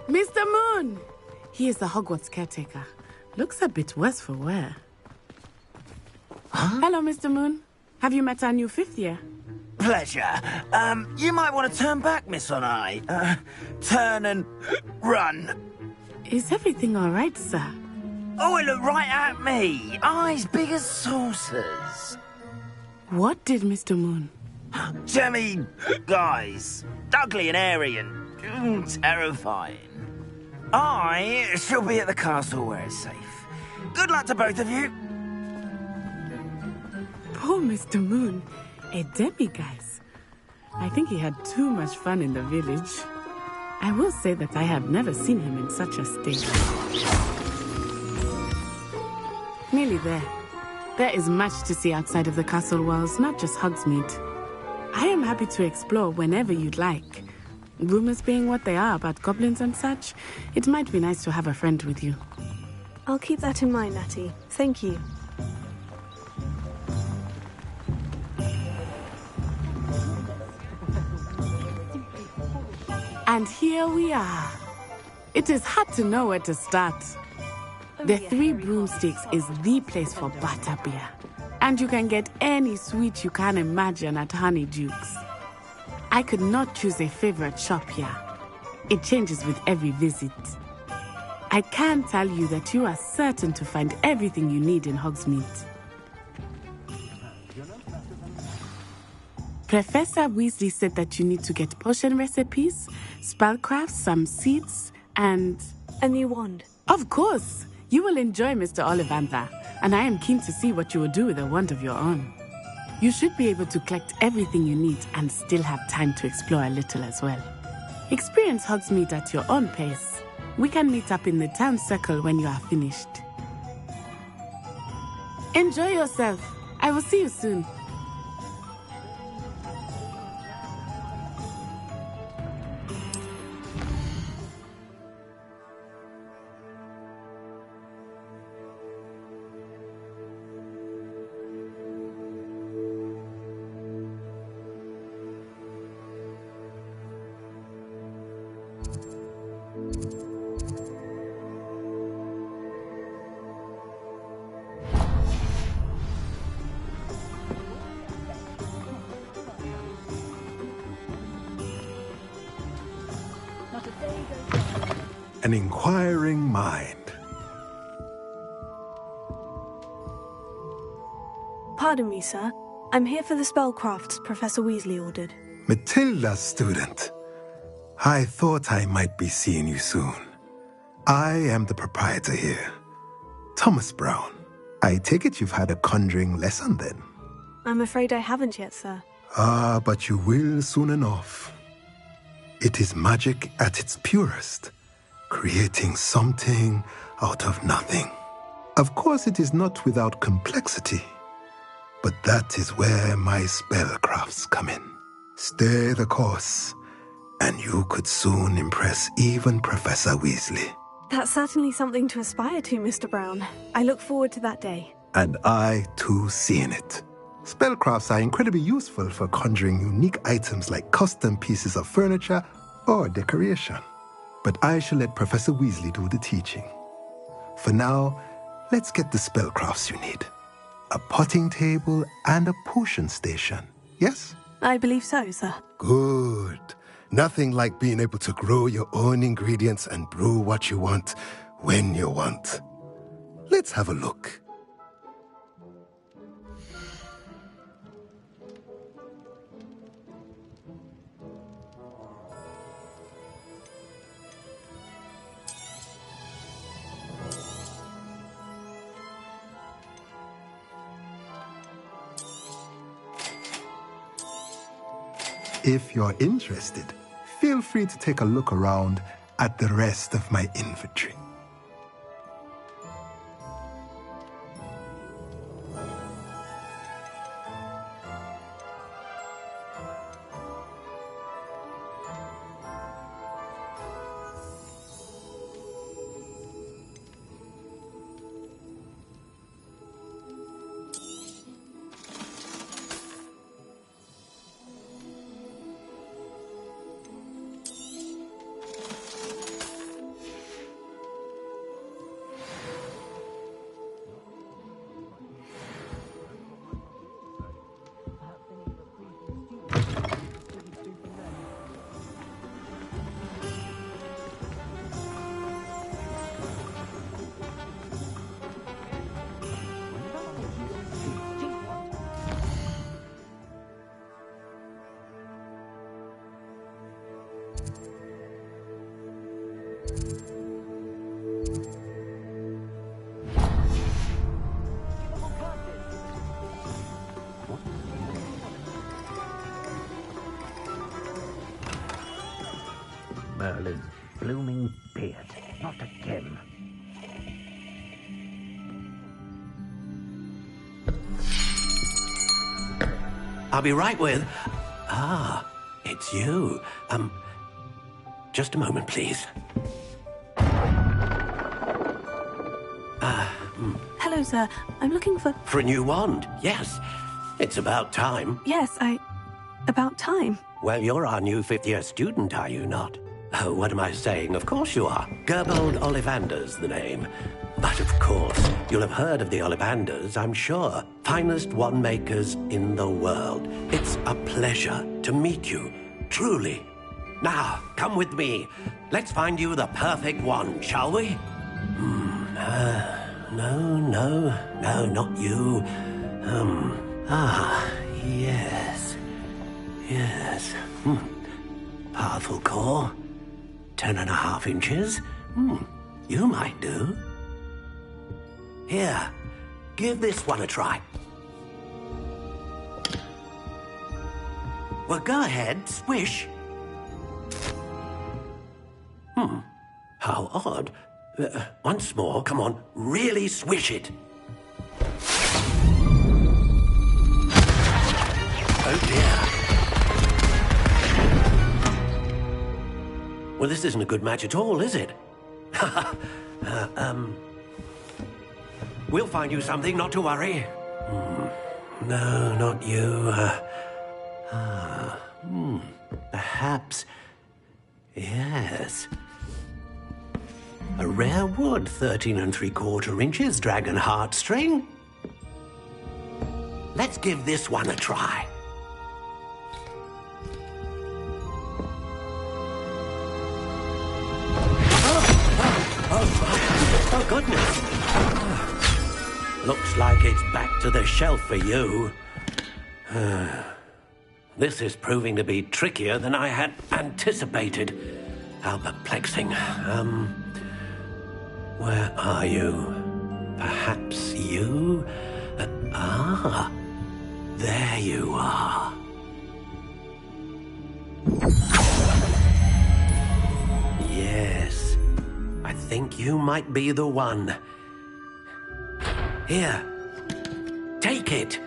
Mr. Moon! He is the Hogwarts caretaker. Looks a bit worse for wear. Huh? Hello, Mr. Moon. Have you met our new 5th year? Pleasure. You might want to turn back, Miss Onai. Turn and run. Is everything all right, sir? Oh, it looked right at me. Eyes big as saucers. What did Mr. Moon? Jemmy, guys. Ugly and airy and terrifying. I shall be at the castle where it's safe. Good luck to both of you. Poor Mr. Moon. A demiguise. I think he had too much fun in the village. I will say that I have never seen him in such a state. Nearly there. There is much to see outside of the castle walls, not just Hogsmeade. I am happy to explore whenever you'd like. Rumors being what they are about goblins and such, it might be nice to have a friend with you. I'll keep that in mind, Natty. Thank you. And here we are. It is hard to know where to start. The Three Broomsticks is the place for butterbeer. And you can get any sweet you can imagine at Honeydukes. I could not choose a favorite shop here. It changes with every visit. I can tell you that you are certain to find everything you need in Hogsmeade. Professor Weasley said that you need to get potion recipes, spellcrafts, some seeds, and... a new wand. Of course! You will enjoy Mr. Ollivander, and I am keen to see what you will do with a wand of your own. You should be able to collect everything you need and still have time to explore a little as well. Experience Hogsmeade at your own pace. We can meet up in the town circle when you are finished. Enjoy yourself. I will see you soon. An inquiring mind. Pardon me, sir. I'm here for the spellcrafts Professor Weasley ordered. Matilda's student. I thought I might be seeing you soon. I am the proprietor here, Thomas Brown. I take it you've had a conjuring lesson then? I'm afraid I haven't yet, sir. Ah, but you will soon enough. It is magic at its purest, creating something out of nothing. Of course, it is not without complexity, but that is where my spellcrafts come in. Stay the course, and you could soon impress even Professor Weasley. That's certainly something to aspire to, Mr. Brown. I look forward to that day. And I, too, seeing it. Spellcrafts are incredibly useful for conjuring unique items like custom pieces of furniture or decoration. But I shall let Professor Weasley do the teaching. For now, let's get the spellcrafts you need. A potting table and a potion station, yes? I believe so, sir. Good. Nothing like being able to grow your own ingredients and brew what you want when you want. Let's have a look. If you're interested, feel free to take a look around at the rest of my infantry. Merlin's blooming beard. Not again. I'll be right with... Ah, it's you. Just a moment, please. Hello, sir. I'm looking for... For a new wand, yes. It's about time. Yes, about time. Well, you're our new fifth-year student, are you not? Oh, what am I saying? Of course you are. Gerbold Ollivander's the name. But of course, you'll have heard of the Ollivanders, I'm sure. Finest wand makers in the world. It's a pleasure to meet you, truly. Now, come with me. Let's find you the perfect wand, shall we? No, not you. Yes. Powerful core. 10.5 inches. You might do. Here, give this one a try. Well, go ahead, swish. How odd. Once more, come on, really swish it. Oh dear. Well, this isn't a good match at all, is it? We'll find you something, not to worry. No, not you. Perhaps... Yes. A rare wood, 13 3/4 inches, dragon heartstring. Let's give this one a try. Oh, goodness. Looks like it's back to the shelf for you. This is proving to be trickier than I had anticipated. How perplexing. Where are you? Perhaps you? There you are. Yes, I think you might be the one. Here, take it.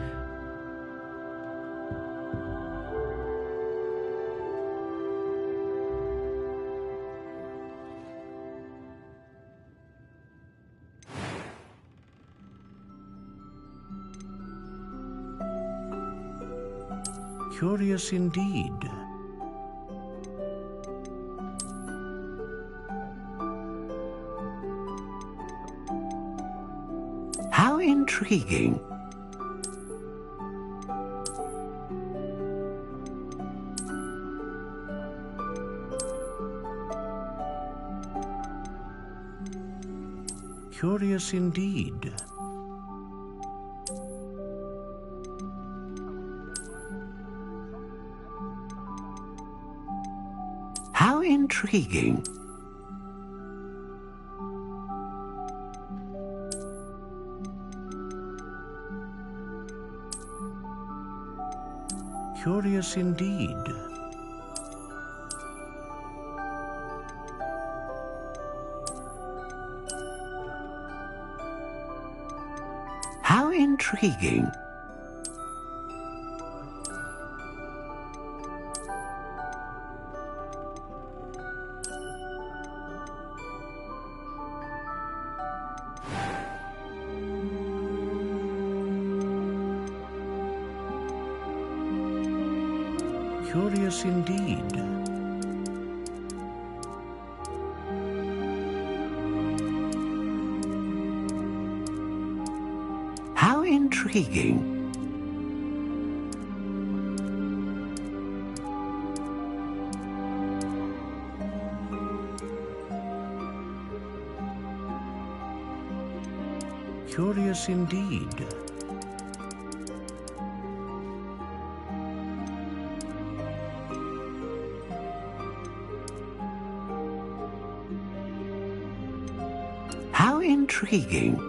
Curious indeed. How intriguing. Curious indeed. How intriguing. Curious indeed. intriguing. Curious indeed. How intriguing. Curious indeed. How intriguing.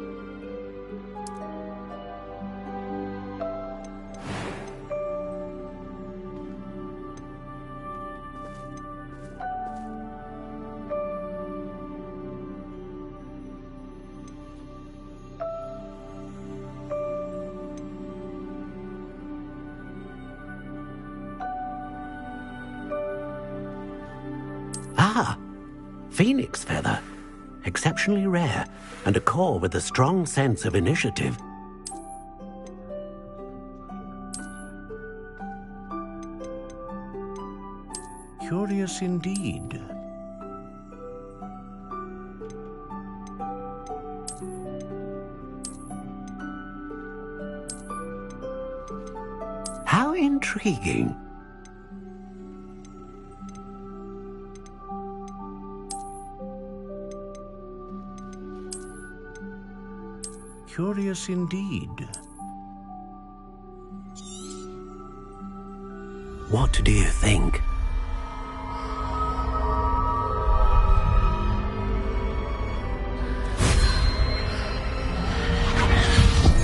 Ah, phoenix feather. Exceptionally rare, and a core with a strong sense of initiative. Curious indeed. How intriguing. Curious indeed. What do you think?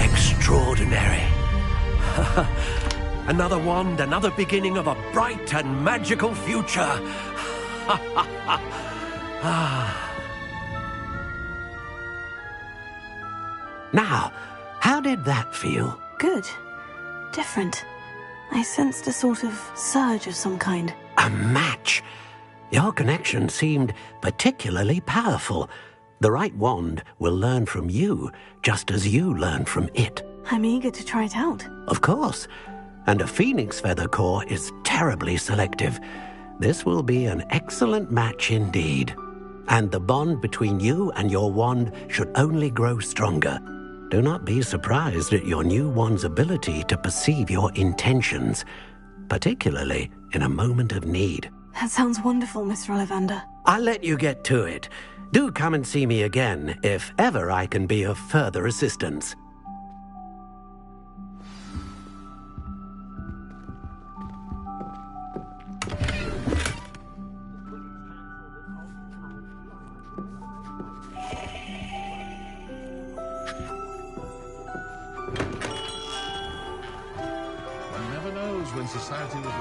Extraordinary. Another wand, another beginning of a bright and magical future. Now, how did that feel? Good. Different. I sensed a sort of surge of some kind. A match. Your connection seemed particularly powerful. The right wand will learn from you, just as you learn from it. I'm eager to try it out. Of course. And a phoenix feather core is terribly selective. This will be an excellent match indeed. And the bond between you and your wand should only grow stronger. Do not be surprised at your new wand's ability to perceive your intentions, particularly in a moment of need. That sounds wonderful, Mr. Ollivander. I'll let you get to it. Do come and see me again if ever I can be of further assistance. When society was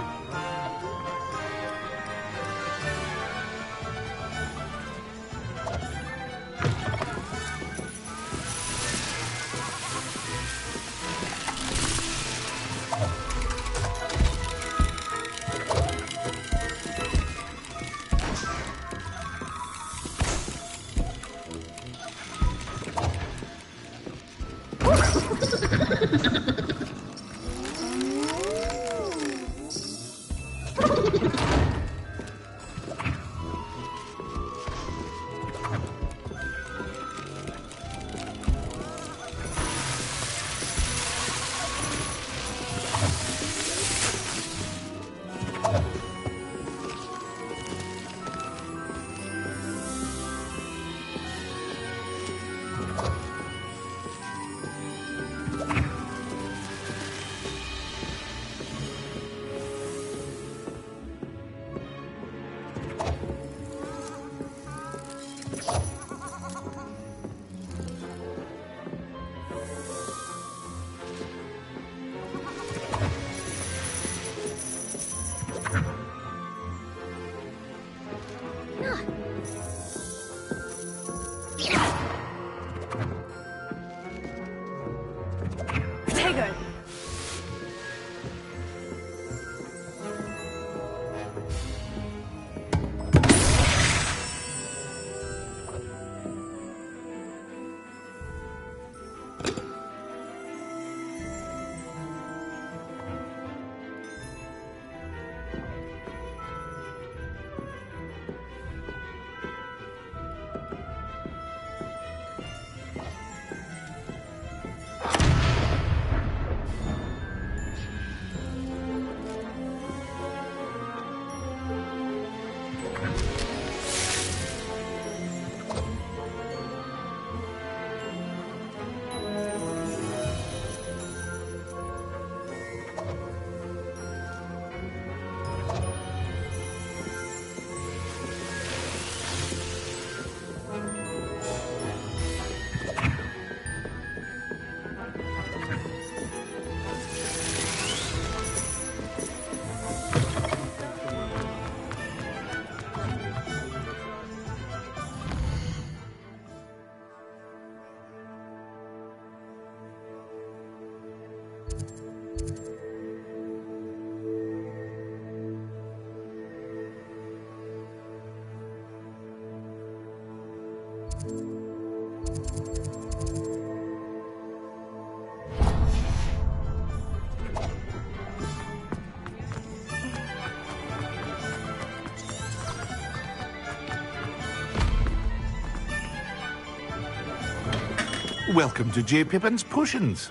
Welcome to J. Pippin's Potions.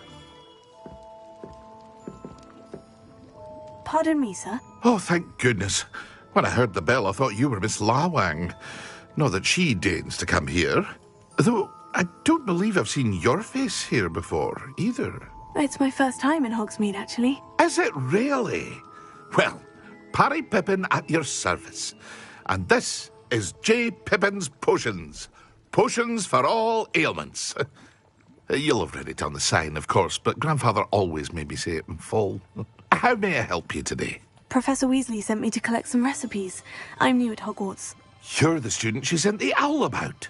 Pardon me, sir. Oh, thank goodness. When I heard the bell, I thought you were Miss Lawang. Not that she deigns to come here. Though, I don't believe I've seen your face here before, either. It's my first time in Hogsmeade, actually. Is it really? Well, Parry Pippin at your service. And this is J. Pippin's Potions. Potions for all ailments. You'll have read it on the sign, of course, but Grandfather always made me say it in full. How may I help you today? Professor Weasley sent me to collect some recipes. I'm new at Hogwarts. You're the student she sent the owl about.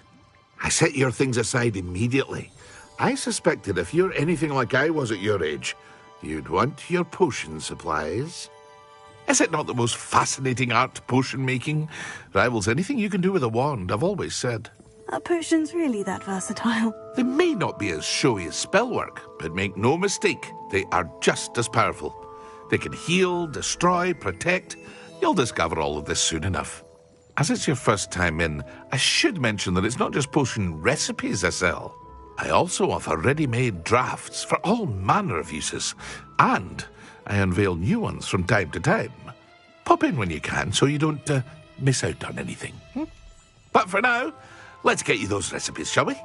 I set your things aside immediately. I suspected if you're anything like I was at your age, you'd want your potion supplies. Is it not the most fascinating art, potion making? Rivals anything you can do with a wand, I've always said. Are potions really that versatile? They may not be as showy as spellwork, but make no mistake, they are just as powerful. They can heal, destroy, protect. You'll discover all of this soon enough. As it's your first time in, I should mention that it's not just potion recipes I sell. I also offer ready-made drafts for all manner of uses, and I unveil new ones from time to time. Pop in when you can so you don't miss out on anything. But for now, let's get you those recipes, shall we?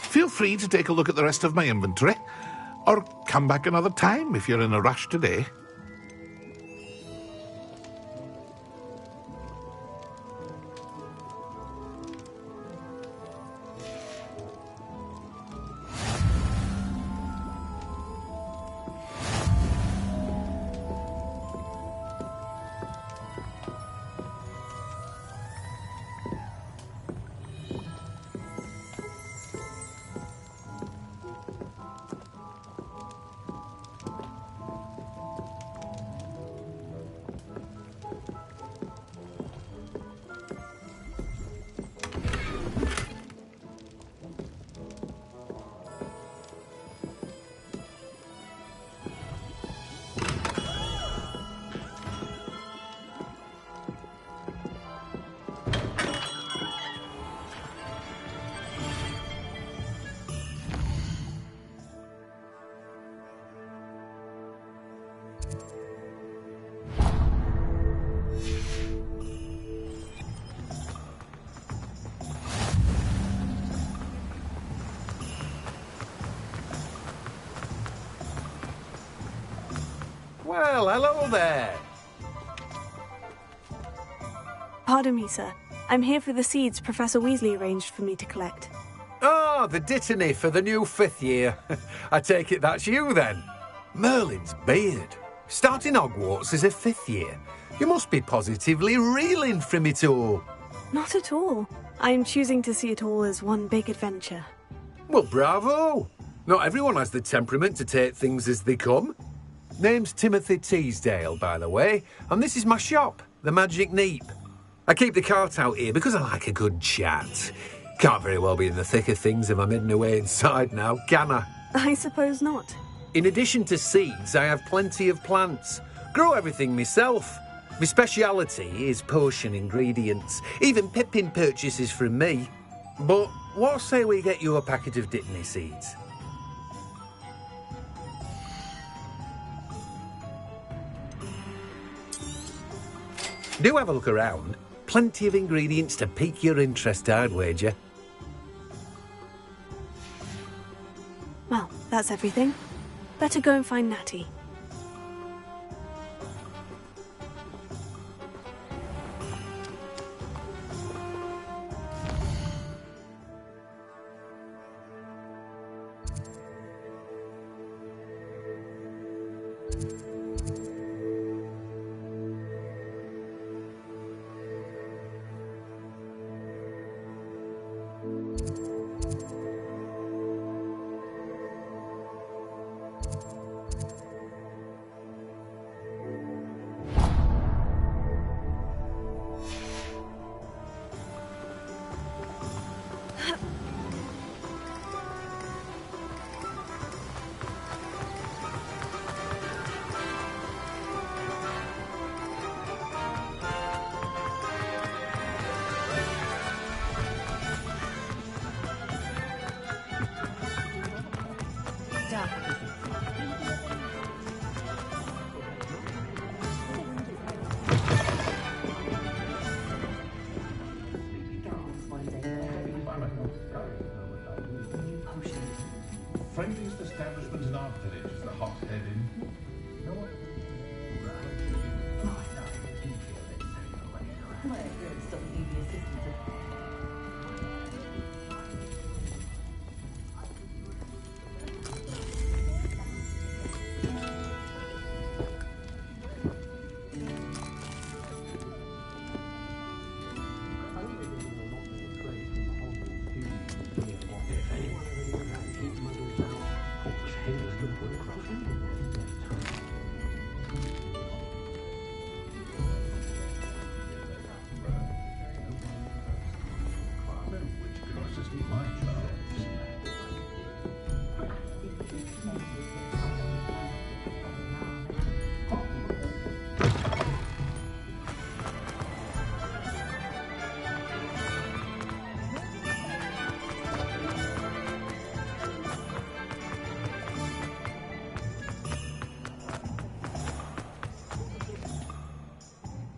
Feel free to take a look at the rest of my inventory, or come back another time if you're in a rush today. Well, hello there. Pardon me, sir. I'm here for the seeds Professor Weasley arranged for me to collect. Oh, the dittany for the new 5th year. I take it that's you, then. Merlin's beard. Starting Hogwarts as a 5th year. You must be positively reeling from it all. Not at all. I'm choosing to see it all as one big adventure. Well, bravo. Not everyone has the temperament to take things as they come. Name's Timothy Teasdale, by the way, and this is my shop, the Magic Neep. I keep the cart out here because I like a good chat. Can't very well be in the thick of things if I'm hidden away inside now, can I? I suppose not. In addition to seeds, I have plenty of plants. Grow everything myself. My speciality is potion ingredients. Even Pippin purchases from me. But what say we get you a packet of dittany seeds? Do have a look around. Plenty of ingredients to pique your interest, I'd wager. Well, that's everything. Better go and find Natty. Friendliest establishment in our village is the Hot Head Inn. No one?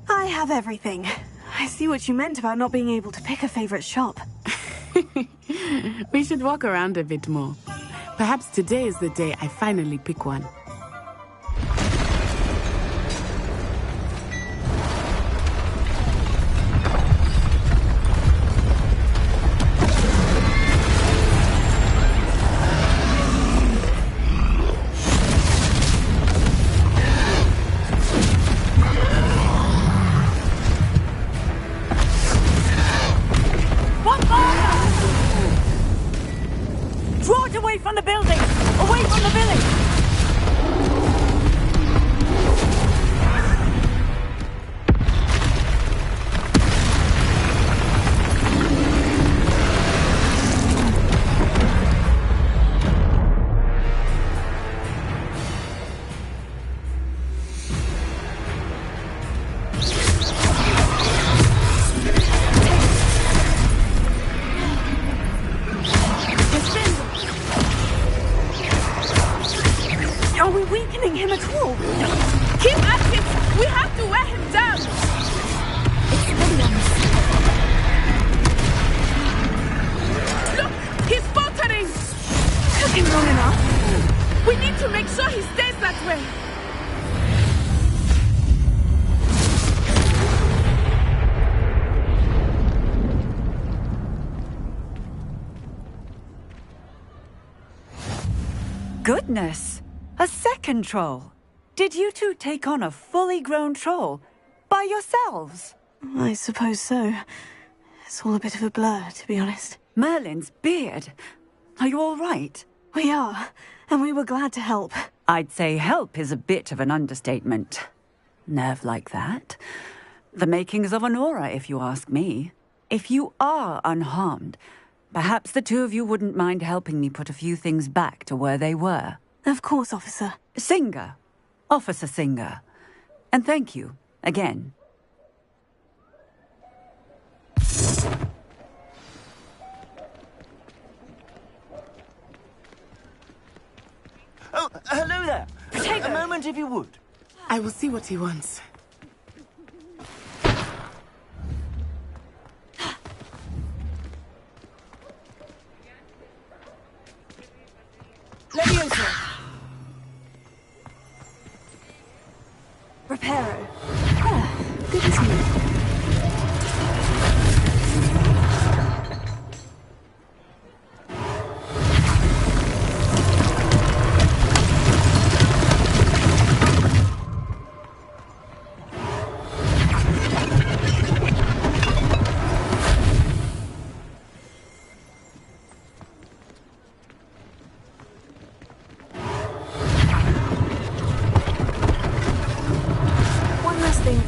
I have everything. I see what you meant about not being able to pick a favorite shop. We should walk around a bit more. Perhaps today is the day I finally pick one. Draw it away from the building! Away from the village! Are we weakening him at all? Keep at it! We have to wear him down! Look! He's faltering! Took him long enough. We need to make sure he stays that way! Goodness! A second troll! Did you two take on a fully grown troll? By yourselves? I suppose so. It's all a bit of a blur, to be honest. Merlin's beard. Are you all right? We are, and we were glad to help. I'd say help is a bit of an understatement. Nerve like that. The makings of an aura, if you ask me. If you are unharmed, perhaps the two of you wouldn't mind helping me put a few things back to where they were. Of course, officer. Singer. Officer Singer. And thank you, again. Oh, hello there. Take a moment if you would. I will see what he wants. Leviosa. Reparo. Good as new.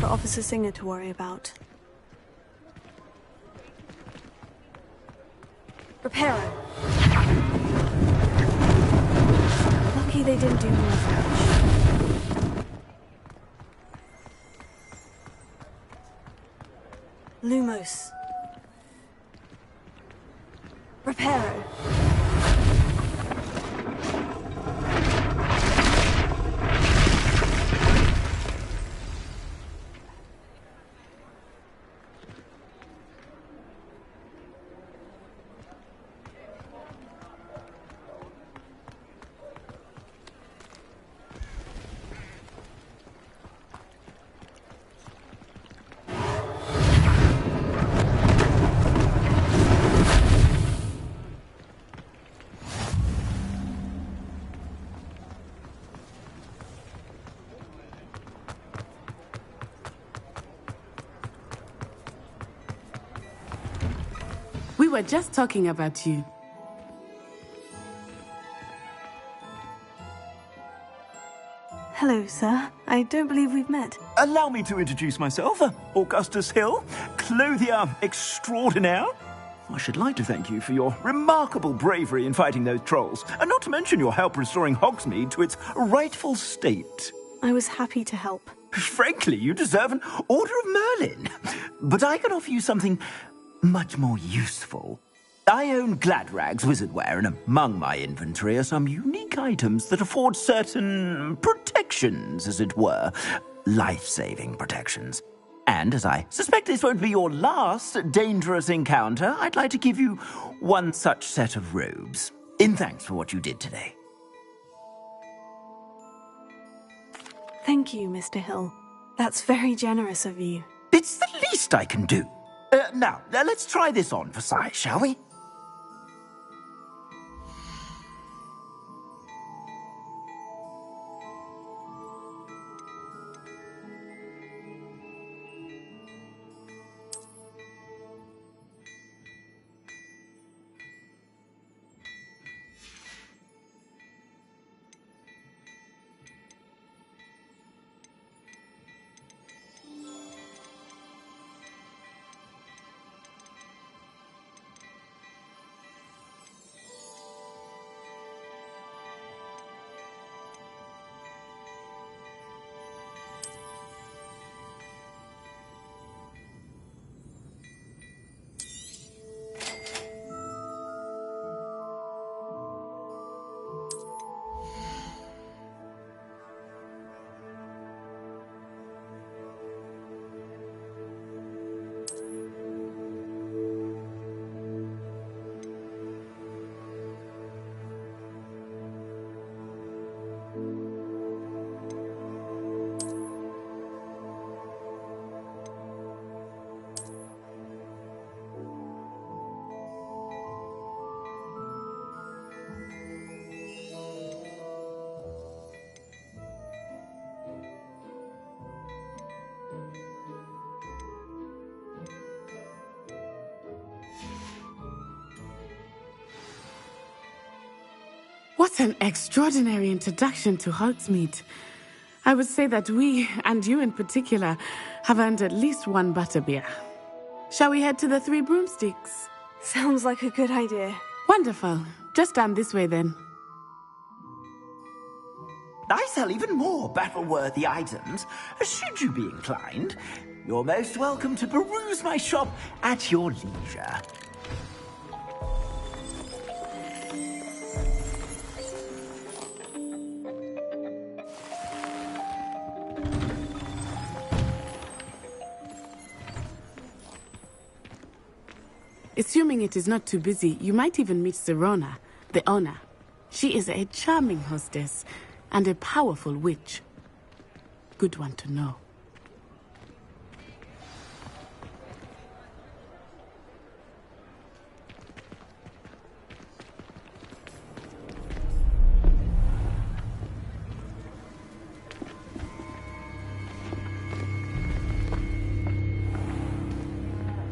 Officer Singer to worry about. Reparo. Lucky they didn't do more damage. Lumos. Reparo. were just talking about you. Hello, sir. I don't believe we've met. Allow me to introduce myself, Augustus Hill, clothier extraordinaire. I should like to thank you for your remarkable bravery in fighting those trolls, and not to mention your help restoring Hogsmeade to its rightful state. I was happy to help. Frankly, you deserve an Order of Merlin. But I can offer you something much more useful. I own Gladrag's wizardware, and among my inventory are some unique items that afford certain protections, as it were. Life-saving protections. And as I suspect this won't be your last dangerous encounter, I'd like to give you one such set of robes, in thanks for what you did today. Thank you, Mr. Hill. That's very generous of you. It's the least I can do. Now, let's try this on for size, shall we? What an extraordinary introduction to Hogsmeade. I would say that we, and you in particular, have earned at least one butterbeer. Shall we head to the Three Broomsticks? Sounds like a good idea. Wonderful. Just down this way then. I sell even more battle-worthy items. Should you be inclined, you're most welcome to peruse my shop at your leisure. Assuming it is not too busy, you might even meet Sirona, the owner. She is a charming hostess and a powerful witch. Good one to know.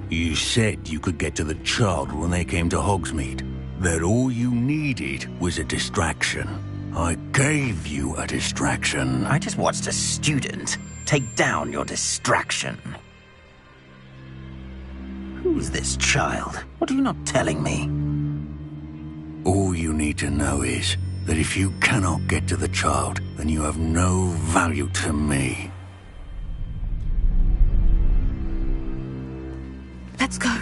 You said you could get to the child when they came to Hogsmeade. That all you needed was a distraction. I gave you a distraction. I just watched a student take down your distraction. Who's this child? What are you not telling me? All you need to know is that if you cannot get to the child, then you have no value to me. Let's go.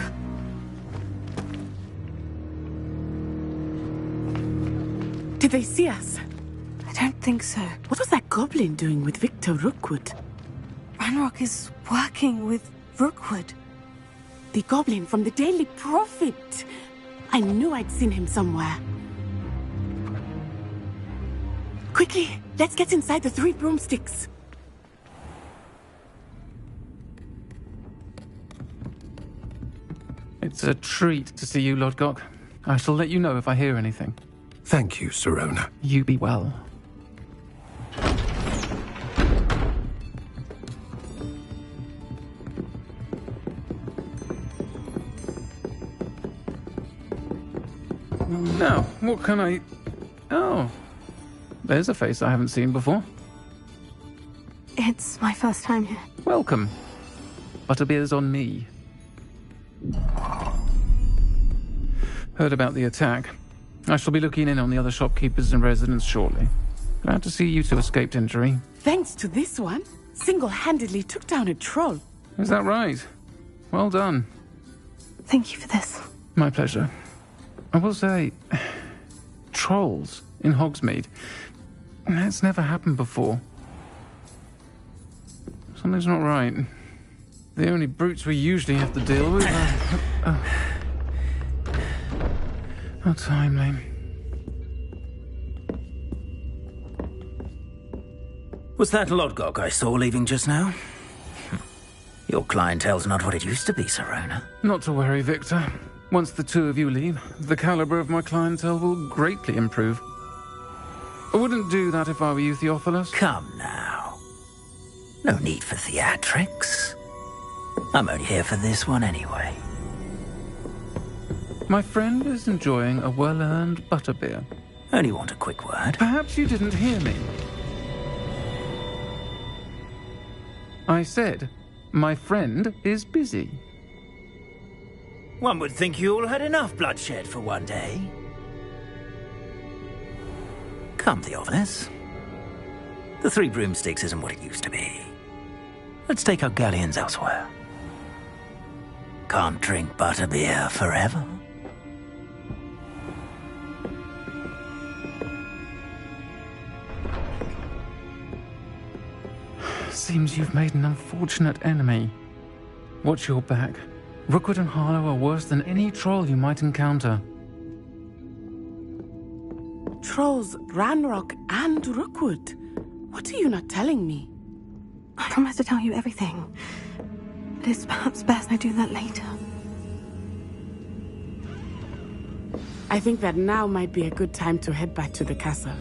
Did they see us? I don't think so. What was that goblin doing with Victor Rookwood? Ranrock is working with Rookwood. The goblin from the Daily Prophet. I knew I'd seen him somewhere. Quickly, let's get inside the Three Broomsticks. It's a treat to see you, Lodgok. I shall let you know if I hear anything. Thank you, Sirona. You be well. Now, what can I... Oh, there's a face I haven't seen before. It's my first time here. Welcome. Butterbeer's on me. Heard about the attack. I shall be looking in on the other shopkeepers and residents shortly. Glad to see you two escaped injury. Thanks to this one, single-handedly took down a troll. Is that right? Well done. Thank you for this. My pleasure. I will say, trolls in Hogsmeade. That's never happened before. Something's not right. The only brutes we usually have to deal with are... How timely. Was that Lodgok I saw leaving just now? Your clientele's not what it used to be, Serona. Not to worry, Victor. Once the two of you leave, the caliber of my clientele will greatly improve. I wouldn't do that if I were you, Theophilus. Come now. No need for theatrics. I'm only here for this one anyway. My friend is enjoying a well-earned butterbeer. Only want a quick word. Perhaps you didn't hear me. I said, my friend is busy. One would think you all had enough bloodshed for one day. Come, Theophilus. The Three Broomsticks isn't what it used to be. Let's take our galleons elsewhere. Can't drink butterbeer forever. Seems you've made an unfortunate enemy. Watch your back. Rookwood and Harlow are worse than any troll you might encounter. Trolls, Ranrock, and Rookwood. What are you not telling me? I promise to tell you everything. But it's perhaps best I do that later. I think that now might be a good time to head back to the castle.